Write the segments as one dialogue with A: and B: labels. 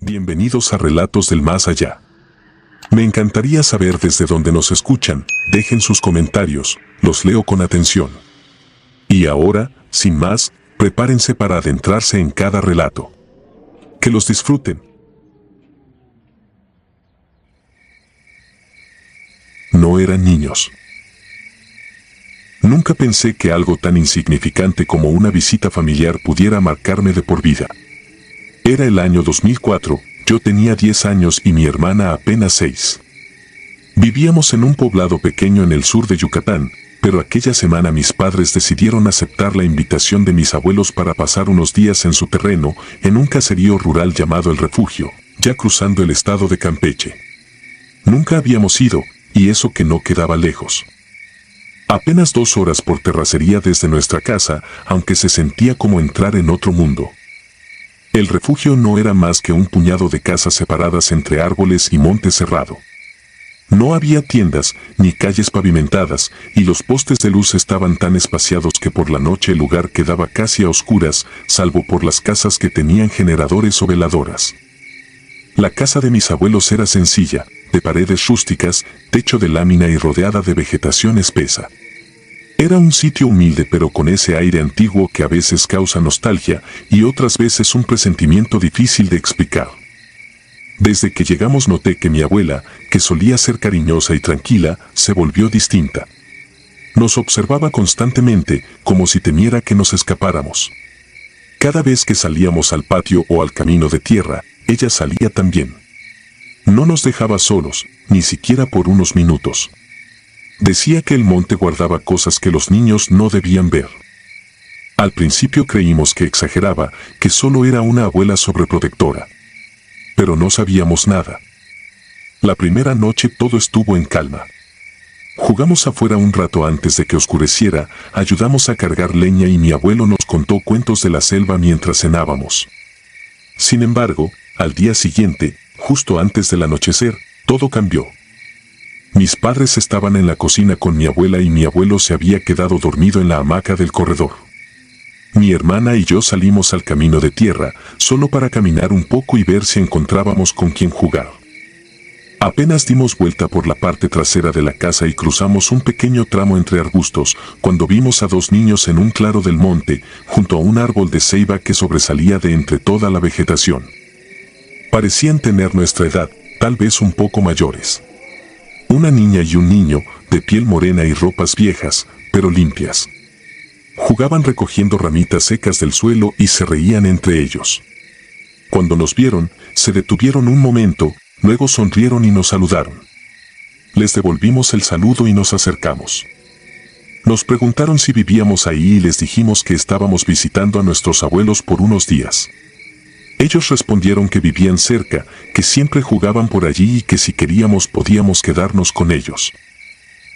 A: Bienvenidos a Relatos del Más Allá. Me encantaría saber desde dónde nos escuchan, dejen sus comentarios, los leo con atención. Y ahora, sin más, prepárense para adentrarse en cada relato. Que los disfruten. No eran niños. Nunca pensé que algo tan insignificante como una visita familiar pudiera marcarme de por vida. Era el año 2004, yo tenía 10 años y mi hermana apenas 6. Vivíamos en un poblado pequeño en el sur de Yucatán, pero aquella semana mis padres decidieron aceptar la invitación de mis abuelos para pasar unos días en su terreno, en un caserío rural llamado El Refugio, ya cruzando el estado de Campeche. Nunca habíamos ido, y eso que no quedaba lejos. Apenas 2 horas por terracería desde nuestra casa, aunque se sentía como entrar en otro mundo. El refugio no era más que un puñado de casas separadas entre árboles y monte cerrado. No había tiendas, ni calles pavimentadas, y los postes de luz estaban tan espaciados que por la noche el lugar quedaba casi a oscuras, salvo por las casas que tenían generadores o veladoras. La casa de mis abuelos era sencilla, de paredes rústicas, techo de lámina y rodeada de vegetación espesa. Era un sitio humilde pero con ese aire antiguo que a veces causa nostalgia y otras veces un presentimiento difícil de explicar. Desde que llegamos noté que mi abuela, que solía ser cariñosa y tranquila, se volvió distinta. Nos observaba constantemente, como si temiera que nos escapáramos. Cada vez que salíamos al patio o al camino de tierra, ella salía también. No nos dejaba solos, ni siquiera por unos minutos. Decía que el monte guardaba cosas que los niños no debían ver. Al principio creímos que exageraba, que solo era una abuela sobreprotectora. Pero no sabíamos nada. La primera noche todo estuvo en calma. Jugamos afuera un rato antes de que oscureciera, ayudamos a cargar leña y mi abuelo nos contó cuentos de la selva mientras cenábamos. Sin embargo, al día siguiente, justo antes del anochecer, todo cambió. Mis padres estaban en la cocina con mi abuela y mi abuelo se había quedado dormido en la hamaca del corredor. Mi hermana y yo salimos al camino de tierra, solo para caminar un poco y ver si encontrábamos con quién jugar. Apenas dimos vuelta por la parte trasera de la casa y cruzamos un pequeño tramo entre arbustos, cuando vimos a 2 niños en un claro del monte, junto a un árbol de ceiba que sobresalía de entre toda la vegetación. Parecían tener nuestra edad, tal vez un poco mayores. Una niña y un niño, de piel morena y ropas viejas, pero limpias. Jugaban recogiendo ramitas secas del suelo y se reían entre ellos. Cuando nos vieron, se detuvieron un momento, luego sonrieron y nos saludaron. Les devolvimos el saludo y nos acercamos. Nos preguntaron si vivíamos ahí y les dijimos que estábamos visitando a nuestros abuelos por unos días. Ellos respondieron que vivían cerca, que siempre jugaban por allí y que si queríamos podíamos quedarnos con ellos.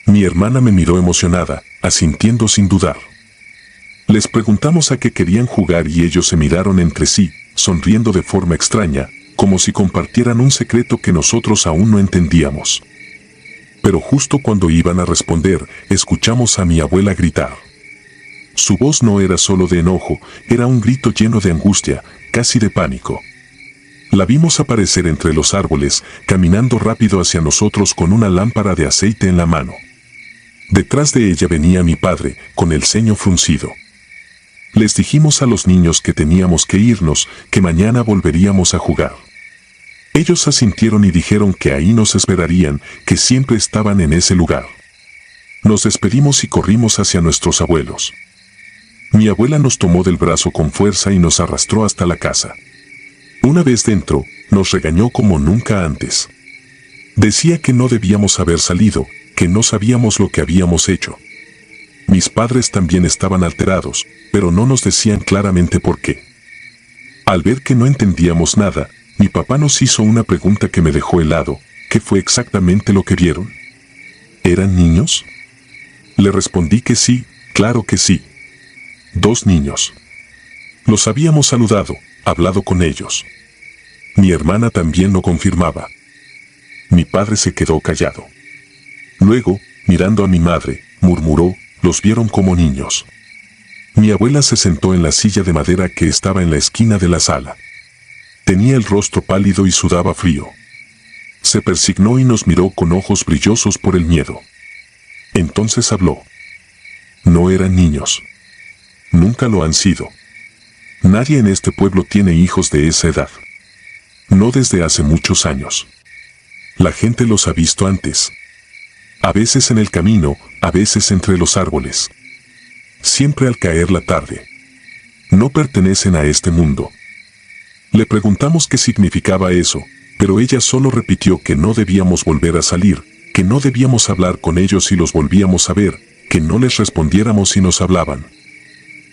A: Mi hermana me miró emocionada, asintiendo sin dudar. Les preguntamos a qué querían jugar y ellos se miraron entre sí, sonriendo de forma extraña, como si compartieran un secreto que nosotros aún no entendíamos. Pero justo cuando iban a responder, escuchamos a mi abuela gritar. Su voz no era solo de enojo, era un grito lleno de angustia, casi de pánico. La vimos aparecer entre los árboles, caminando rápido hacia nosotros con una lámpara de aceite en la mano. Detrás de ella venía mi padre, con el ceño fruncido. Les dijimos a los niños que teníamos que irnos, que mañana volveríamos a jugar. Ellos asintieron y dijeron que ahí nos esperarían, que siempre estaban en ese lugar. Nos despedimos y corrimos hacia nuestros abuelos. Mi abuela nos tomó del brazo con fuerza y nos arrastró hasta la casa. Una vez dentro, nos regañó como nunca antes. Decía que no debíamos haber salido, que no sabíamos lo que habíamos hecho. Mis padres también estaban alterados, pero no nos decían claramente por qué. Al ver que no entendíamos nada, mi papá nos hizo una pregunta que me dejó helado. ¿Qué fue exactamente lo que vieron? ¿Eran niños? Le respondí que sí, claro que sí. 2 niños. Los habíamos saludado, hablado con ellos. Mi hermana también lo confirmaba. Mi padre se quedó callado. Luego, mirando a mi madre, murmuró, los vieron como niños. Mi abuela se sentó en la silla de madera que estaba en la esquina de la sala. Tenía el rostro pálido y sudaba frío. Se persignó y nos miró con ojos brillosos por el miedo. Entonces habló. No eran niños. Nunca lo han sido. Nadie en este pueblo tiene hijos de esa edad. No desde hace muchos años. La gente los ha visto antes. A veces en el camino, a veces entre los árboles. Siempre al caer la tarde. No pertenecen a este mundo. Le preguntamos qué significaba eso, pero ella solo repitió que no debíamos volver a salir, que no debíamos hablar con ellos si los volvíamos a ver, que no les respondiéramos si nos hablaban.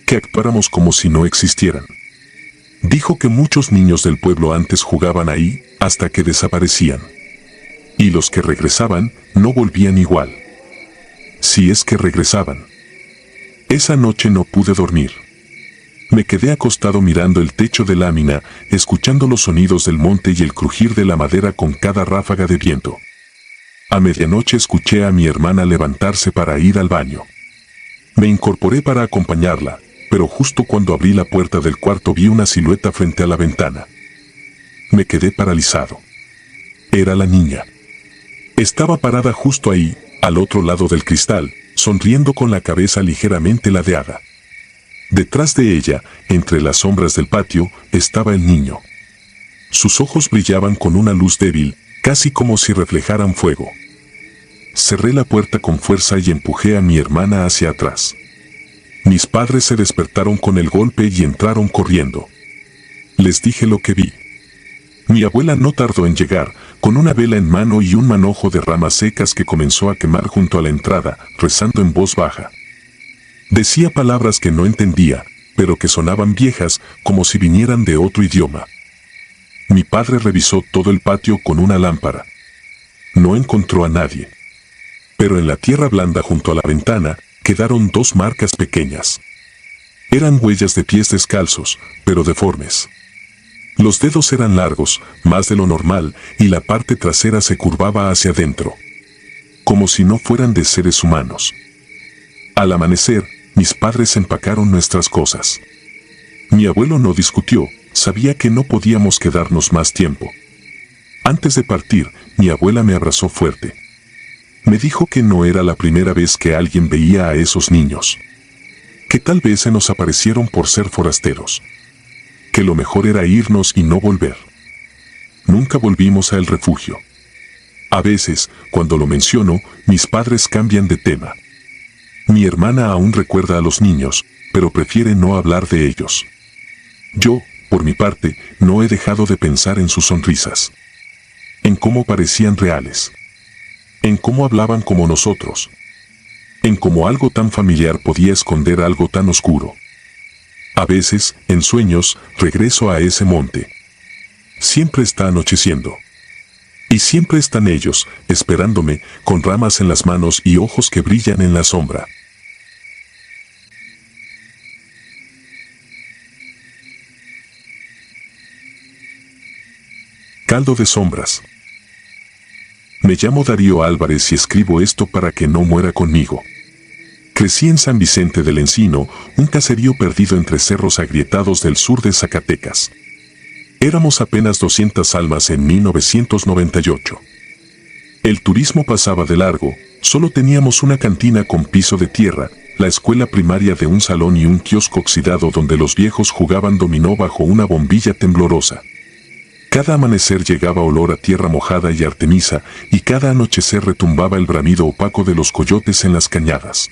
A: Que actuáramos como si no existieran. Dijo que muchos niños del pueblo antes jugaban ahí, hasta que desaparecían. Y los que regresaban, no volvían igual. Si es que regresaban. Esa noche no pude dormir. Me quedé acostado mirando el techo de lámina, escuchando los sonidos del monte y el crujir de la madera con cada ráfaga de viento. A medianoche escuché a mi hermana levantarse para ir al baño. Me incorporé para acompañarla, pero justo cuando abrí la puerta del cuarto vi una silueta frente a la ventana. Me quedé paralizado. Era la niña. Estaba parada justo ahí, al otro lado del cristal, sonriendo con la cabeza ligeramente ladeada. Detrás de ella, entre las sombras del patio, estaba el niño. Sus ojos brillaban con una luz débil, casi como si reflejaran fuego. Cerré la puerta con fuerza y empujé a mi hermana hacia atrás. Mis padres se despertaron con el golpe y entraron corriendo. Les dije lo que vi. Mi abuela no tardó en llegar, con una vela en mano y un manojo de ramas secas que comenzó a quemar junto a la entrada, rezando en voz baja. Decía palabras que no entendía, pero que sonaban viejas, como si vinieran de otro idioma. Mi padre revisó todo el patio con una lámpara. No encontró a nadie. Pero en la tierra blanda junto a la ventana, quedaron dos marcas pequeñas. Eran huellas de pies descalzos, pero deformes. Los dedos eran largos, más de lo normal, y la parte trasera se curvaba hacia adentro. Como si no fueran de seres humanos. Al amanecer, mis padres empacaron nuestras cosas. Mi abuelo no discutió, sabía que no podíamos quedarnos más tiempo. Antes de partir, mi abuela me abrazó fuerte. Me dijo que no era la primera vez que alguien veía a esos niños. Que tal vez se nos aparecieron por ser forasteros. Que lo mejor era irnos y no volver. Nunca volvimos al refugio. A veces, cuando lo menciono, mis padres cambian de tema. Mi hermana aún recuerda a los niños, pero prefiere no hablar de ellos. Yo, por mi parte, no he dejado de pensar en sus sonrisas. En cómo parecían reales. En cómo hablaban como nosotros. En cómo algo tan familiar podía esconder algo tan oscuro. A veces, en sueños, regreso a ese monte. Siempre está anocheciendo. Y siempre están ellos, esperándome, con ramas en las manos y ojos que brillan en la sombra. Caldo de sombras. Me llamo Darío Álvarez y escribo esto para que no muera conmigo. Crecí en San Vicente del Encino, un caserío perdido entre cerros agrietados del sur de Zacatecas. Éramos apenas 200 almas en 1998. El turismo pasaba de largo, solo teníamos una cantina con piso de tierra, la escuela primaria de un salón y un kiosco oxidado donde los viejos jugaban dominó bajo una bombilla temblorosa. Cada amanecer llegaba olor a tierra mojada y artemisa, y cada anochecer retumbaba el bramido opaco de los coyotes en las cañadas.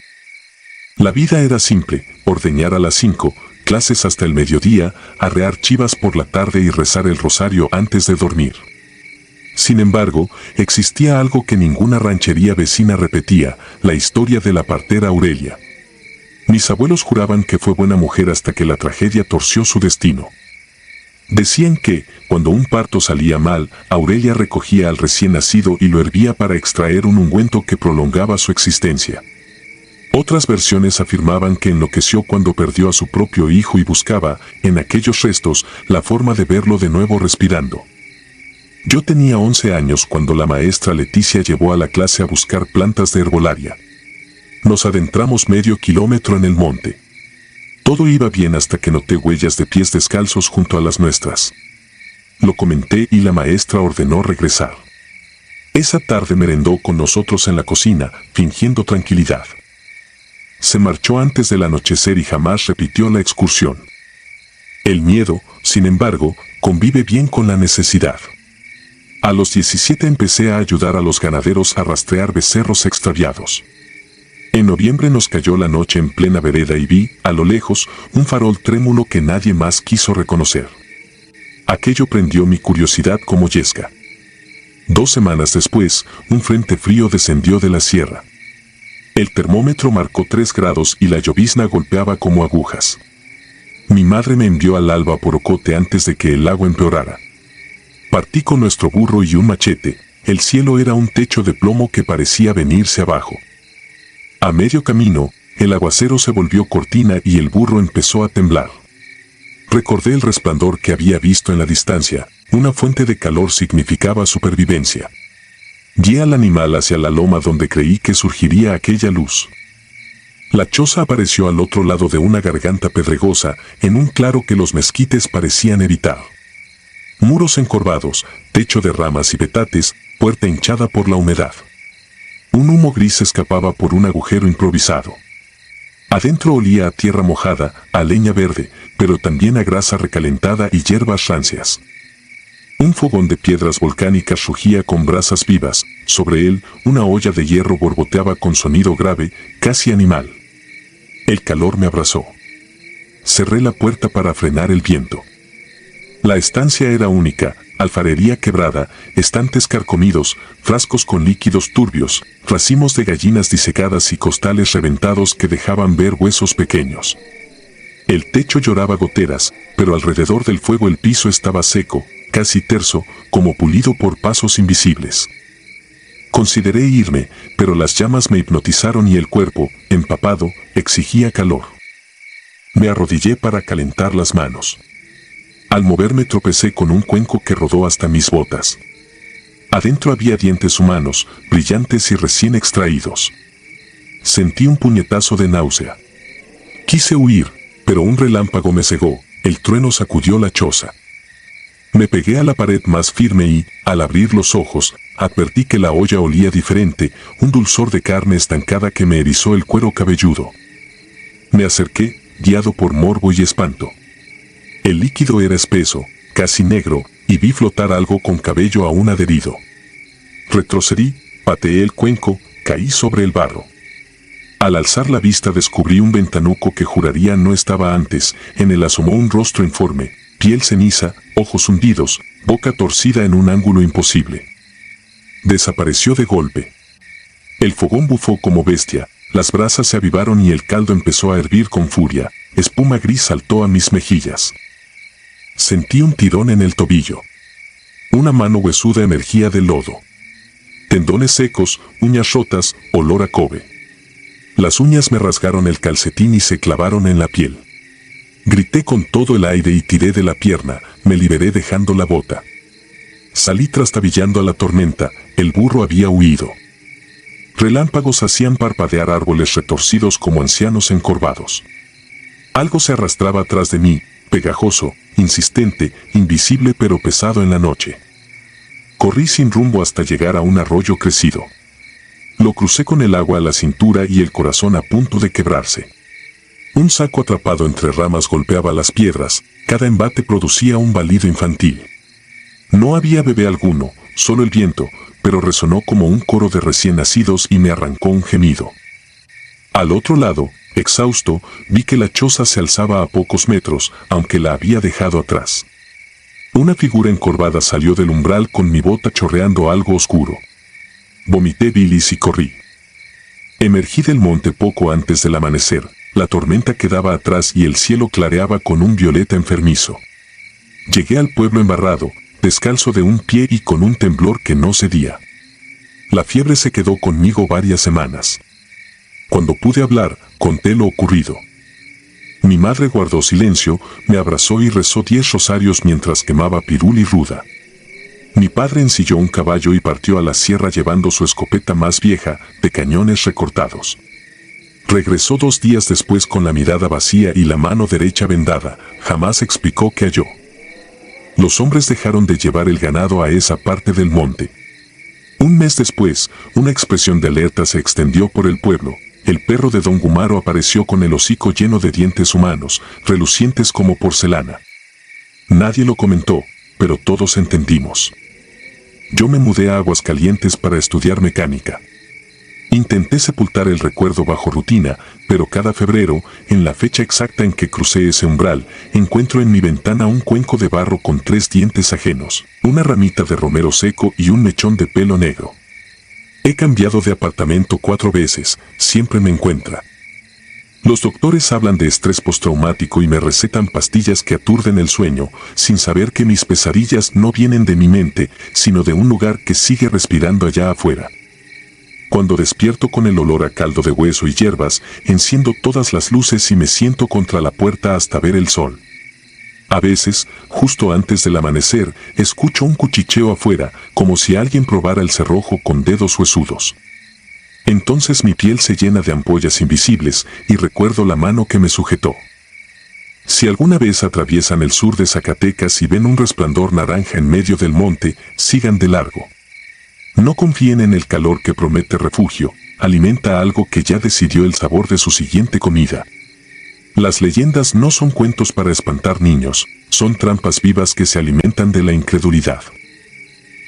A: La vida era simple, ordeñar a las 5, clases hasta el mediodía, arrear chivas por la tarde y rezar el rosario antes de dormir. Sin embargo, existía algo que ninguna ranchería vecina repetía, la historia de la partera Aurelia. Mis abuelos juraban que fue buena mujer hasta que la tragedia torció su destino. Decían que, cuando un parto salía mal, Aurelia recogía al recién nacido y lo hervía para extraer un ungüento que prolongaba su existencia. Otras versiones afirmaban que enloqueció cuando perdió a su propio hijo y buscaba, en aquellos restos, la forma de verlo de nuevo respirando. Yo tenía 11 años cuando la maestra Leticia llevó a la clase a buscar plantas de herbolaria. Nos adentramos medio kilómetro en el monte. Todo iba bien hasta que noté huellas de pies descalzos junto a las nuestras. Lo comenté y la maestra ordenó regresar. Esa tarde merendó con nosotros en la cocina, fingiendo tranquilidad. Se marchó antes del anochecer y jamás repitió la excursión. El miedo, sin embargo, convive bien con la necesidad. A los 17 empecé a ayudar a los ganaderos a rastrear becerros extraviados. En noviembre nos cayó la noche en plena vereda y vi, a lo lejos, un farol trémulo que nadie más quiso reconocer. Aquello prendió mi curiosidad como yesca. 2 semanas después, un frente frío descendió de la sierra. El termómetro marcó 3 grados y la llovizna golpeaba como agujas. Mi madre me envió al alba por Ocote antes de que el agua empeorara. Partí con nuestro burro y un machete. El cielo era un techo de plomo que parecía venirse abajo. A medio camino, el aguacero se volvió cortina y el burro empezó a temblar. Recordé el resplandor que había visto en la distancia. Una fuente de calor significaba supervivencia. Guié al animal hacia la loma donde creí que surgiría aquella luz. La choza apareció al otro lado de una garganta pedregosa, en un claro que los mezquites parecían evitar. Muros encorvados, techo de ramas y petates, puerta hinchada por la humedad. Un humo gris escapaba por un agujero improvisado. Adentro olía a tierra mojada, a leña verde, pero también a grasa recalentada y hierbas rancias. Un fogón de piedras volcánicas rugía con brasas vivas, sobre él una olla de hierro borboteaba con sonido grave, casi animal. El calor me abrazó. Cerré la puerta para frenar el viento. La estancia era única, alfarería quebrada, estantes carcomidos, frascos con líquidos turbios, racimos de gallinas disecadas y costales reventados que dejaban ver huesos pequeños. El techo lloraba goteras, pero alrededor del fuego el piso estaba seco, casi terso, como pulido por pasos invisibles. Consideré irme, pero las llamas me hipnotizaron y el cuerpo, empapado, exigía calor. Me arrodillé para calentar las manos. Al moverme tropecé con un cuenco que rodó hasta mis botas. Adentro había dientes humanos, brillantes y recién extraídos. Sentí un puñetazo de náusea. Quise huir, pero un relámpago me cegó, el trueno sacudió la choza. Me pegué a la pared más firme y, al abrir los ojos, advertí que la olla olía diferente, un dulzor de carne estancada que me erizó el cuero cabelludo. Me acerqué, guiado por morbo y espanto. El líquido era espeso, casi negro, y vi flotar algo con cabello aún adherido. Retrocedí, pateé el cuenco, caí sobre el barro. Al alzar la vista descubrí un ventanuco que juraría no estaba antes, en él asomó un rostro informe, piel ceniza, ojos hundidos, boca torcida en un ángulo imposible. Desapareció de golpe. El fogón bufó como bestia, las brasas se avivaron y el caldo empezó a hervir con furia, espuma gris saltó a mis mejillas. Sentí un tirón en el tobillo. Una mano huesuda emergía del lodo. Tendones secos, uñas rotas, olor a cobre. Las uñas me rasgaron el calcetín y se clavaron en la piel. Grité con todo el aire y tiré de la pierna, me liberé dejando la bota. Salí trastabillando a la tormenta, el burro había huido. Relámpagos hacían parpadear árboles retorcidos como ancianos encorvados. Algo se arrastraba atrás de mí, pegajoso, insistente, invisible pero pesado en la noche. Corrí sin rumbo hasta llegar a un arroyo crecido. Lo crucé con el agua a la cintura y el corazón a punto de quebrarse. Un saco atrapado entre ramas golpeaba las piedras, cada embate producía un balido infantil. No había bebé alguno, solo el viento, pero resonó como un coro de recién nacidos y me arrancó un gemido. Al otro lado, exhausto, vi que la choza se alzaba a pocos metros, aunque la había dejado atrás. Una figura encorvada salió del umbral con mi bota chorreando algo oscuro. Vomité bilis y corrí. Emergí del monte poco antes del amanecer, la tormenta quedaba atrás y el cielo clareaba con un violeta enfermizo. Llegué al pueblo embarrado, descalzo de un pie y con un temblor que no cedía. La fiebre se quedó conmigo varias semanas. Cuando pude hablar, conté lo ocurrido. Mi madre guardó silencio, me abrazó y rezó 10 rosarios mientras quemaba pirul y ruda. Mi padre ensilló un caballo y partió a la sierra llevando su escopeta más vieja, de cañones recortados. Regresó 2 días después con la mirada vacía y la mano derecha vendada, jamás explicó qué halló. los hombres dejaron de llevar el ganado a esa parte del monte. Un mes después, una expresión de alerta se extendió por el pueblo. El perro de don Gumaro apareció con el hocico lleno de dientes humanos, relucientes como porcelana. Nadie lo comentó, pero todos entendimos. Yo me mudé a Aguascalientes para estudiar mecánica. Intenté sepultar el recuerdo bajo rutina, pero cada febrero, en la fecha exacta en que crucé ese umbral, encuentro en mi ventana un cuenco de barro con 3 dientes ajenos, una ramita de romero seco y un mechón de pelo negro. He cambiado de apartamento 4 veces, siempre me encuentra. Los doctores hablan de estrés postraumático y me recetan pastillas que aturden el sueño, sin saber que mis pesadillas no vienen de mi mente, sino de un lugar que sigue respirando allá afuera. Cuando despierto con el olor a caldo de hueso y hierbas, enciendo todas las luces y me siento contra la puerta hasta ver el sol. A veces, justo antes del amanecer, escucho un cuchicheo afuera, como si alguien probara el cerrojo con dedos huesudos. Entonces mi piel se llena de ampollas invisibles y recuerdo la mano que me sujetó. Si alguna vez atraviesan el sur de Zacatecas y ven un resplandor naranja en medio del monte, sigan de largo. No confíen en el calor que promete refugio, alimenta algo que ya decidió el sabor de su siguiente comida. Las leyendas no son cuentos para espantar niños, son trampas vivas que se alimentan de la incredulidad.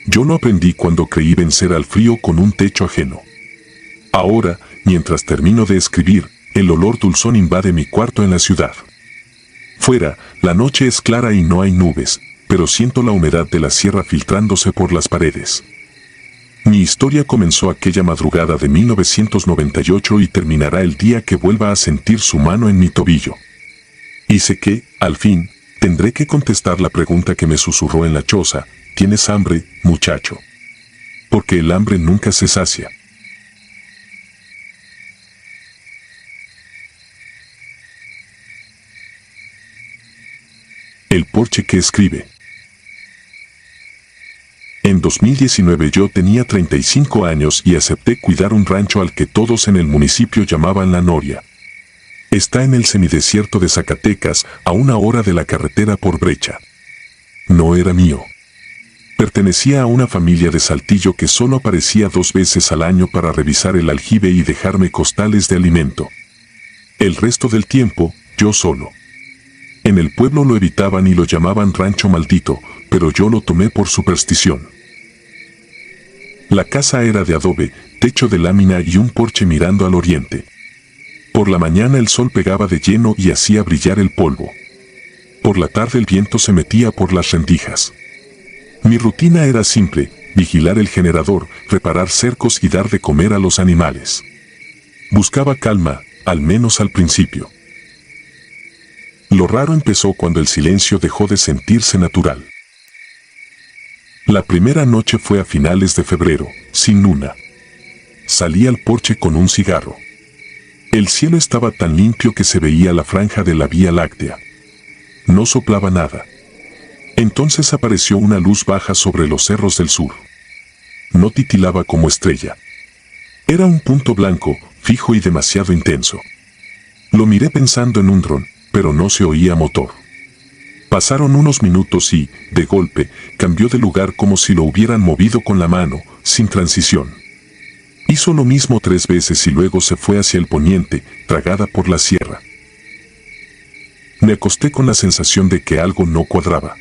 A: Yo lo aprendí cuando creí vencer al frío con un techo ajeno. Ahora, mientras termino de escribir, el olor dulzón invade mi cuarto en la ciudad. Fuera, la noche es clara y no hay nubes, pero siento la humedad de la sierra filtrándose por las paredes. Mi historia comenzó aquella madrugada de 1998 y terminará el día que vuelva a sentir su mano en mi tobillo. Y sé que, al fin, tendré que contestar la pregunta que me susurró en la choza: ¿tienes hambre, muchacho? Porque el hambre nunca se sacia. El porche que escribe. En 2019 yo tenía 35 años y acepté cuidar un rancho al que todos en el municipio llamaban La Noria. Está en el semidesierto de Zacatecas, a 1 hora de la carretera por Brecha. No era mío. Pertenecía a una familia de Saltillo que solo aparecía 2 veces al año para revisar el aljibe y dejarme costales de alimento. El resto del tiempo, yo solo. En el pueblo lo evitaban y lo llamaban rancho maldito, pero yo lo tomé por superstición. La casa era de adobe, techo de lámina y un porche mirando al oriente. Por la mañana el sol pegaba de lleno y hacía brillar el polvo. Por la tarde el viento se metía por las rendijas. Mi rutina era simple: vigilar el generador, reparar cercos y dar de comer a los animales. Buscaba calma, al menos al principio. Lo raro empezó cuando el silencio dejó de sentirse natural. La primera noche fue a finales de febrero, sin luna. Salí al porche con un cigarro. El cielo estaba tan limpio que se veía la franja de la Vía Láctea. No soplaba nada. Entonces apareció una luz baja sobre los cerros del sur. No titilaba como estrella. Era un punto blanco, fijo y demasiado intenso. Lo miré pensando en un dron, pero no se oía motor. Pasaron unos minutos y, de golpe, cambió de lugar como si lo hubieran movido con la mano, sin transición. Hizo lo mismo 3 veces y luego se fue hacia el poniente, tragada por la sierra. Me acosté con la sensación de que algo no cuadraba.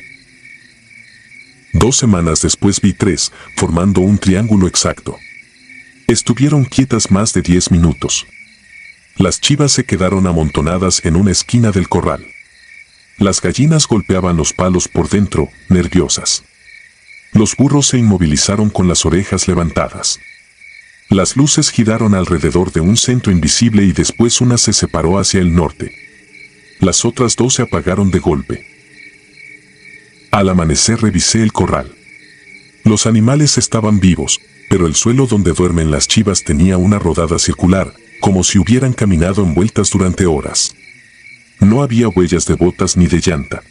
A: 2 semanas después vi 3, formando un triángulo exacto. Estuvieron quietas más de 10 minutos. Las chivas se quedaron amontonadas en una esquina del corral. Las gallinas golpeaban los palos por dentro, nerviosas. Los burros se inmovilizaron con las orejas levantadas. Las luces giraron alrededor de un centro invisible y después una se separó hacia el norte. Las otras 2 se apagaron de golpe. Al amanecer revisé el corral. Los animales estaban vivos, pero el suelo donde duermen las chivas tenía una rodada circular, como si hubieran caminado en vueltas durante horas. No había huellas de botas ni de llanta.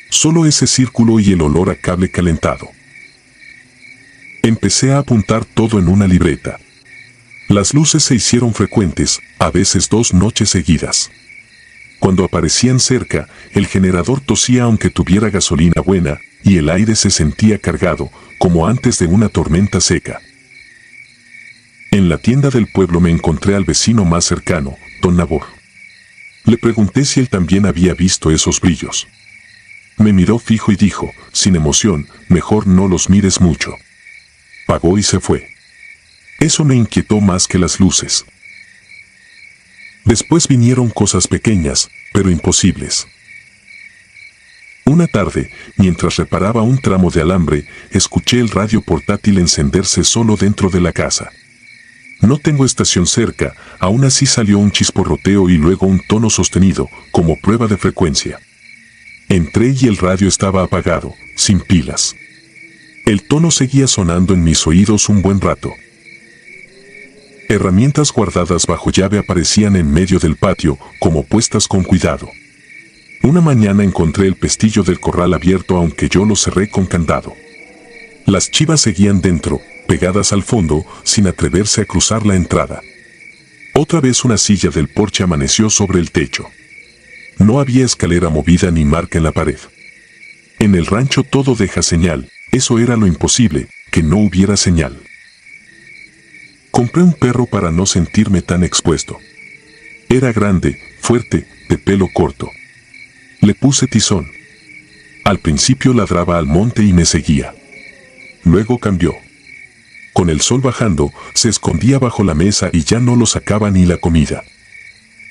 A: Solo ese círculo y el olor a cable calentado. Empecé a apuntar todo en una libreta. Las luces se hicieron frecuentes, a veces 2 noches seguidas. Cuando aparecían cerca, el generador tosía aunque tuviera gasolina buena, y el aire se sentía cargado, como antes de una tormenta seca. En la tienda del pueblo me encontré al vecino más cercano, don Nabor. Le pregunté si él también había visto esos brillos. Me miró fijo y dijo, sin emoción, mejor no los mires mucho. Pagó y se fue. Eso me inquietó más que las luces. Después vinieron cosas pequeñas, pero imposibles. Una tarde, mientras reparaba un tramo de alambre, escuché el radio portátil encenderse solo dentro de la casa. No tengo estación cerca, aún así salió un chisporroteo y luego un tono sostenido, como prueba de frecuencia. Entré y el radio estaba apagado, sin pilas. El tono seguía sonando en mis oídos un buen rato. Herramientas guardadas bajo llave aparecían en medio del patio, como puestas con cuidado. Una mañana encontré el pestillo del corral abierto aunque yo lo cerré con candado. Las chivas seguían dentro, pegadas al fondo, sin atreverse a cruzar la entrada. Otra vez una silla del porche amaneció sobre el techo. No había escalera movida ni marca en la pared. En el rancho todo deja señal, eso era lo imposible, que no hubiera señal. Compré un perro para no sentirme tan expuesto. Era grande, fuerte, de pelo corto. Le puse Tizón. Al principio ladraba al monte y me seguía. Luego cambió. Con el sol bajando, se escondía bajo la mesa y ya no lo sacaba ni la comida.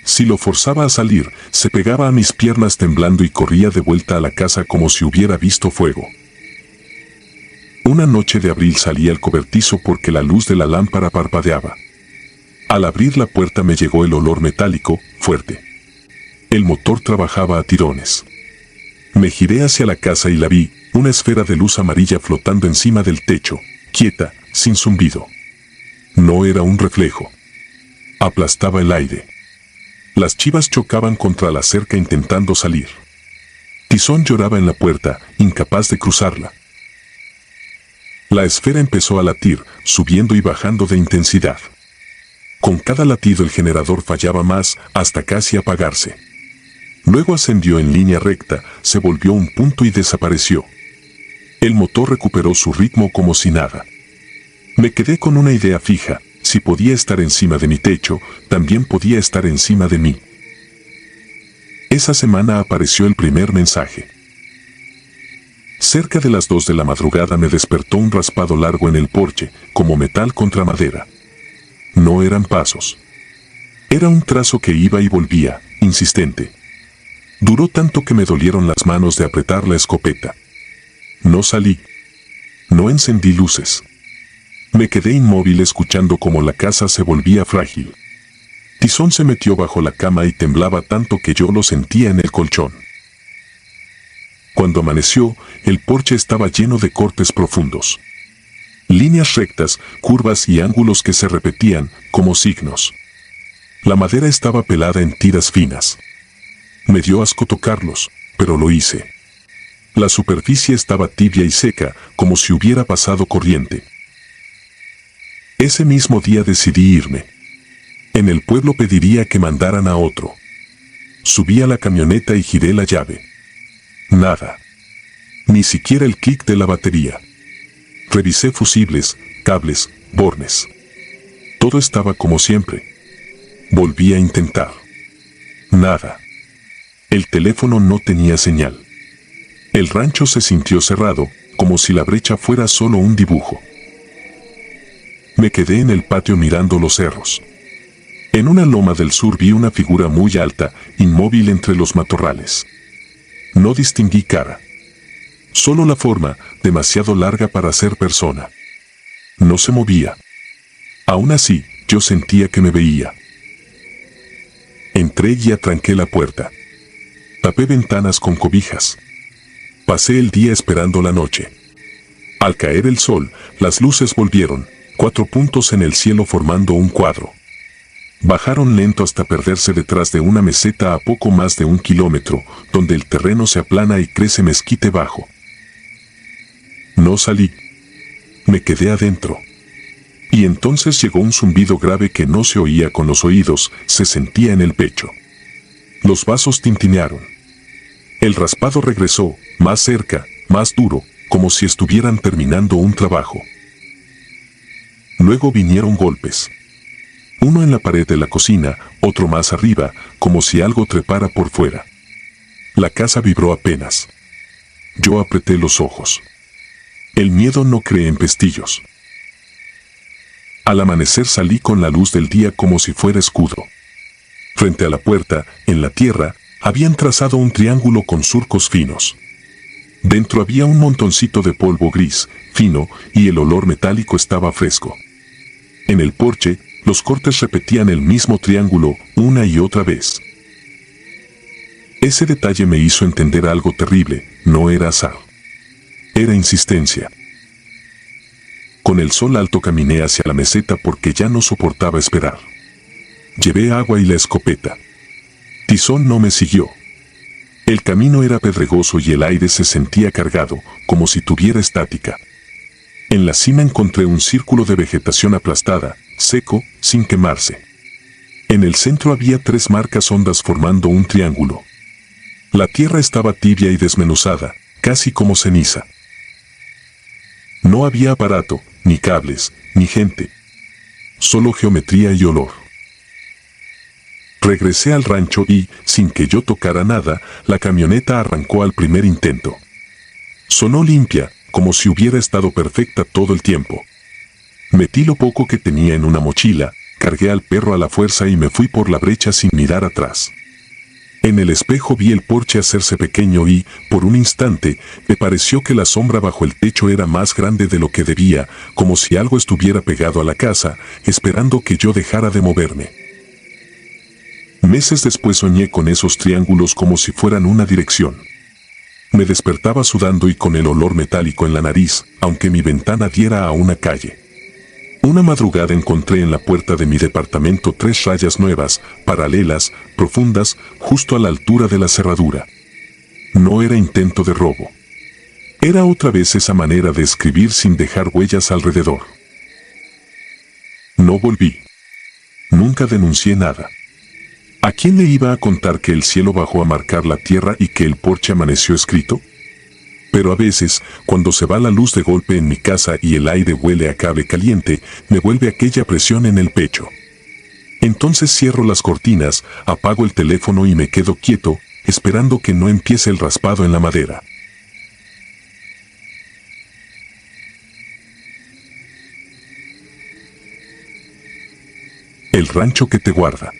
A: Si lo forzaba a salir, se pegaba a mis piernas temblando y corría de vuelta a la casa como si hubiera visto fuego. Una noche de abril salí al cobertizo porque la luz de la lámpara parpadeaba. Al abrir la puerta me llegó el olor metálico, fuerte. El motor trabajaba a tirones. Me giré hacia la casa y la vi, una esfera de luz amarilla flotando encima del techo, quieta, sin zumbido. No era un reflejo. Aplastaba el aire. Las chivas chocaban contra la cerca intentando salir. Tizón lloraba en la puerta, incapaz de cruzarla. La esfera empezó a latir, subiendo y bajando de intensidad. Con cada latido el generador fallaba más, hasta casi apagarse. Luego ascendió en línea recta, se volvió un punto y desapareció. El motor recuperó su ritmo como si nada. Me quedé con una idea fija, si podía estar encima de mi techo, también podía estar encima de mí. Esa semana apareció el primer mensaje. Cerca de las 2 de la madrugada me despertó un raspado largo en el porche, como metal contra madera. No eran pasos. Era un trazo que iba y volvía, insistente. Duró tanto que me dolieron las manos de apretar la escopeta. No salí. No encendí luces. Me quedé inmóvil escuchando cómo la casa se volvía frágil. Tizón se metió bajo la cama y temblaba tanto que yo lo sentía en el colchón. Cuando amaneció, el porche estaba lleno de cortes profundos. Líneas rectas, curvas y ángulos que se repetían, como signos. La madera estaba pelada en tiras finas. Me dio asco tocarlos, pero lo hice. La superficie estaba tibia y seca, como si hubiera pasado corriente. Ese mismo día decidí irme. En el pueblo pediría que mandaran a otro. Subí a la camioneta y giré la llave. Nada. Ni siquiera el clic de la batería. Revisé fusibles, cables, bornes. Todo estaba como siempre. Volví a intentar. Nada. El teléfono no tenía señal. El rancho se sintió cerrado, como si la brecha fuera solo un dibujo. Me quedé en el patio mirando los cerros. En una loma del sur vi una figura muy alta, inmóvil entre los matorrales. No distinguí cara. Solo la forma, demasiado larga para ser persona. No se movía. Aún así, yo sentía que me veía. Entré y atranqué la puerta. Tapé ventanas con cobijas. Pasé el día esperando la noche. Al caer el sol, las luces volvieron, 4 puntos en el cielo formando un cuadro. Bajaron lento hasta perderse detrás de una meseta a poco más de 1 kilómetro, donde el terreno se aplana y crece mezquite bajo. No salí. Me quedé adentro. Y entonces llegó un zumbido grave que no se oía con los oídos, se sentía en el pecho. Los vasos tintinearon. El raspado regresó, más cerca, más duro, como si estuvieran terminando un trabajo. Luego vinieron golpes. Uno en la pared de la cocina, otro más arriba, como si algo trepara por fuera. La casa vibró apenas. Yo apreté los ojos. El miedo no cree en pestillos. Al amanecer salí con la luz del día como si fuera escudo. Frente a la puerta, en la tierra, habían trazado un triángulo con surcos finos. Dentro había un montoncito de polvo gris, fino, y el olor metálico estaba fresco. En el porche, los cortes repetían el mismo triángulo una y otra vez. Ese detalle me hizo entender algo terrible, no era azar. Era insistencia. Con el sol alto caminé hacia la meseta porque ya no soportaba esperar. Llevé agua y la escopeta. Tizón no me siguió. El camino era pedregoso y el aire se sentía cargado, como si tuviera estática. En la cima encontré un círculo de vegetación aplastada, seco, sin quemarse. En el centro había 3 marcas hondas formando un triángulo. La tierra estaba tibia y desmenuzada, casi como ceniza. No había aparato, ni cables, ni gente. Solo geometría y olor. Regresé al rancho y, sin que yo tocara nada, la camioneta arrancó al primer intento. Sonó limpia, como si hubiera estado perfecta todo el tiempo. Metí lo poco que tenía en una mochila, cargué al perro a la fuerza y me fui por la brecha sin mirar atrás. En el espejo vi el porche hacerse pequeño y, por un instante, me pareció que la sombra bajo el techo era más grande de lo que debía, como si algo estuviera pegado a la casa, esperando que yo dejara de moverme. Meses después soñé con esos triángulos como si fueran una dirección. Me despertaba sudando y con el olor metálico en la nariz, aunque mi ventana diera a una calle. Una madrugada encontré en la puerta de mi departamento 3 rayas nuevas, paralelas, profundas, justo a la altura de la cerradura. No era intento de robo. Era otra vez esa manera de escribir sin dejar huellas alrededor. No volví. Nunca denuncié nada. ¿A quién le iba a contar que el cielo bajó a marcar la tierra y que el porche amaneció escrito? Pero a veces, cuando se va la luz de golpe en mi casa y el aire huele a cable caliente, me vuelve aquella presión en el pecho. Entonces cierro las cortinas, apago el teléfono y me quedo quieto, esperando que no empiece el raspado en la madera. El rancho que te guarda.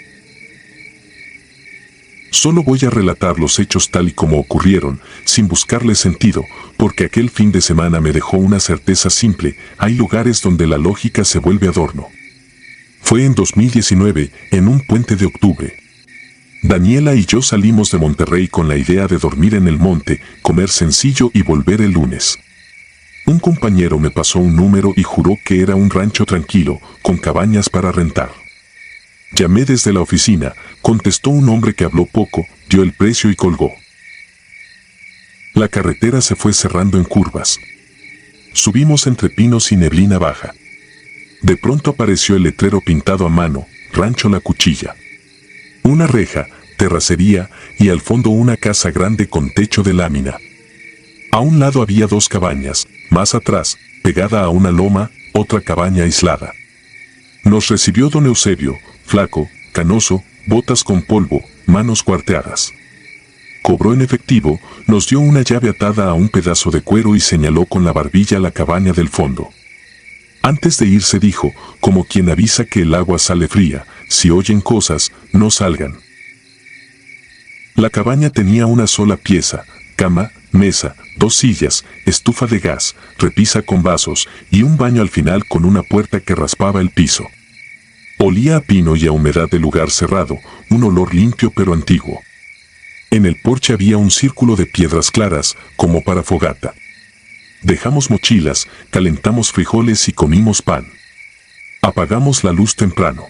A: Solo voy a relatar los hechos tal y como ocurrieron, sin buscarle sentido, porque aquel fin de semana me dejó una certeza simple: hay lugares donde la lógica se vuelve adorno. Fue en 2019, en un puente de octubre. Daniela y yo salimos de Monterrey con la idea de dormir en el monte, comer sencillo y volver el lunes. Un compañero me pasó un número y juró que era un rancho tranquilo, con cabañas para rentar. Llamé desde la oficina, contestó un hombre que habló poco, dio el precio y colgó. La carretera se fue cerrando en curvas. Subimos entre pinos y neblina baja. De pronto apareció el letrero pintado a mano: Rancho La Cuchilla. Una reja, terracería y al fondo una casa grande con techo de lámina. A un lado había 2 cabañas, más atrás, pegada a una loma, otra cabaña aislada. Nos recibió don Eusebio, flaco, canoso, botas con polvo, manos cuarteadas. Cobró en efectivo, nos dio una llave atada a un pedazo de cuero y señaló con la barbilla la cabaña del fondo. Antes de irse dijo, como quien avisa que el agua sale fría: si oyen cosas, no salgan. La cabaña tenía una sola pieza: cama, mesa, 2 sillas, estufa de gas, repisa con vasos y un baño al final con una puerta que raspaba el piso. Olía a pino y a humedad de lugar cerrado, un olor limpio pero antiguo. En el porche había un círculo de piedras claras, como para fogata. Dejamos mochilas, calentamos frijoles y comimos pan. Apagamos la luz temprano.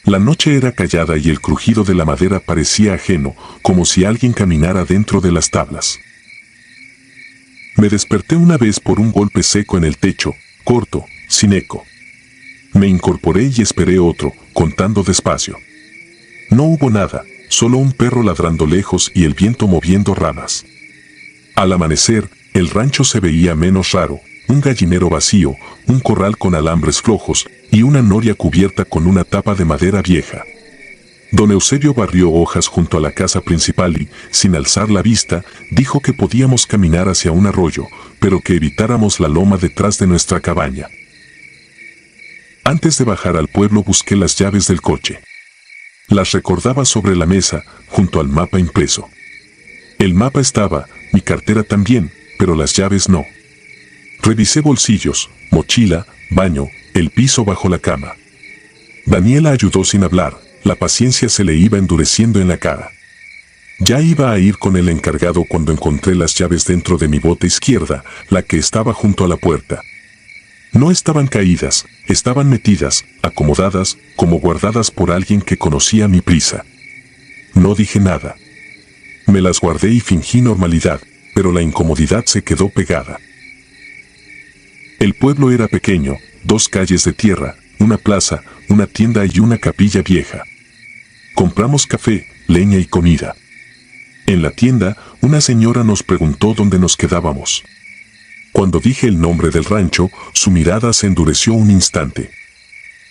A: La noche era callada y el crujido de la madera parecía ajeno, como si alguien caminara dentro de las tablas. Me desperté una vez por un golpe seco en el techo, corto, sin eco. Me incorporé y esperé otro, contando despacio. No hubo nada, solo un perro ladrando lejos y el viento moviendo ramas. Al amanecer, el rancho se veía menos raro, un gallinero vacío, un corral con alambres flojos y una noria cubierta con una tapa de madera vieja. Don Eusebio barrió hojas junto a la casa principal y, sin alzar la vista, dijo que podíamos caminar hacia un arroyo, pero que evitáramos la loma detrás de nuestra cabaña. Antes de bajar al pueblo busqué las llaves del coche. Las recordaba sobre la mesa, junto al mapa impreso. El mapa estaba, mi cartera también, pero las llaves no. Revisé bolsillos, mochila, baño, el piso bajo la cama. Daniela ayudó sin hablar, la paciencia se le iba endureciendo en la cara. Ya iba a ir con el encargado cuando encontré las llaves dentro de mi bota izquierda, la que estaba junto a la puerta. No estaban caídas, estaban metidas, acomodadas, como guardadas por alguien que conocía mi prisa. No dije nada. Me las guardé y fingí normalidad, pero la incomodidad se quedó pegada. El pueblo era pequeño, 2 calles de tierra, una plaza, una tienda y una capilla vieja. Compramos café, leña y comida. En la tienda, una señora nos preguntó dónde nos quedábamos. Cuando dije el nombre del rancho, su mirada se endureció un instante.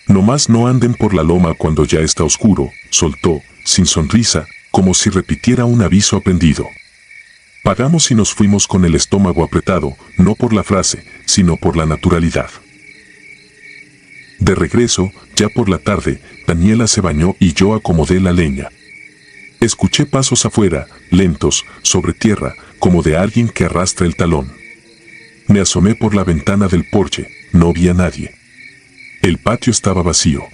A: Nomás no anden por la loma cuando ya está oscuro, soltó, sin sonrisa, como si repitiera un aviso aprendido. Pagamos y nos fuimos con el estómago apretado, no por la frase, sino por la naturalidad. De regreso, ya por la tarde, Daniela se bañó y yo acomodé la leña. Escuché pasos afuera, lentos, sobre tierra, como de alguien que arrastra el talón. Me asomé por la ventana del porche, no vi a nadie. El patio estaba vacío.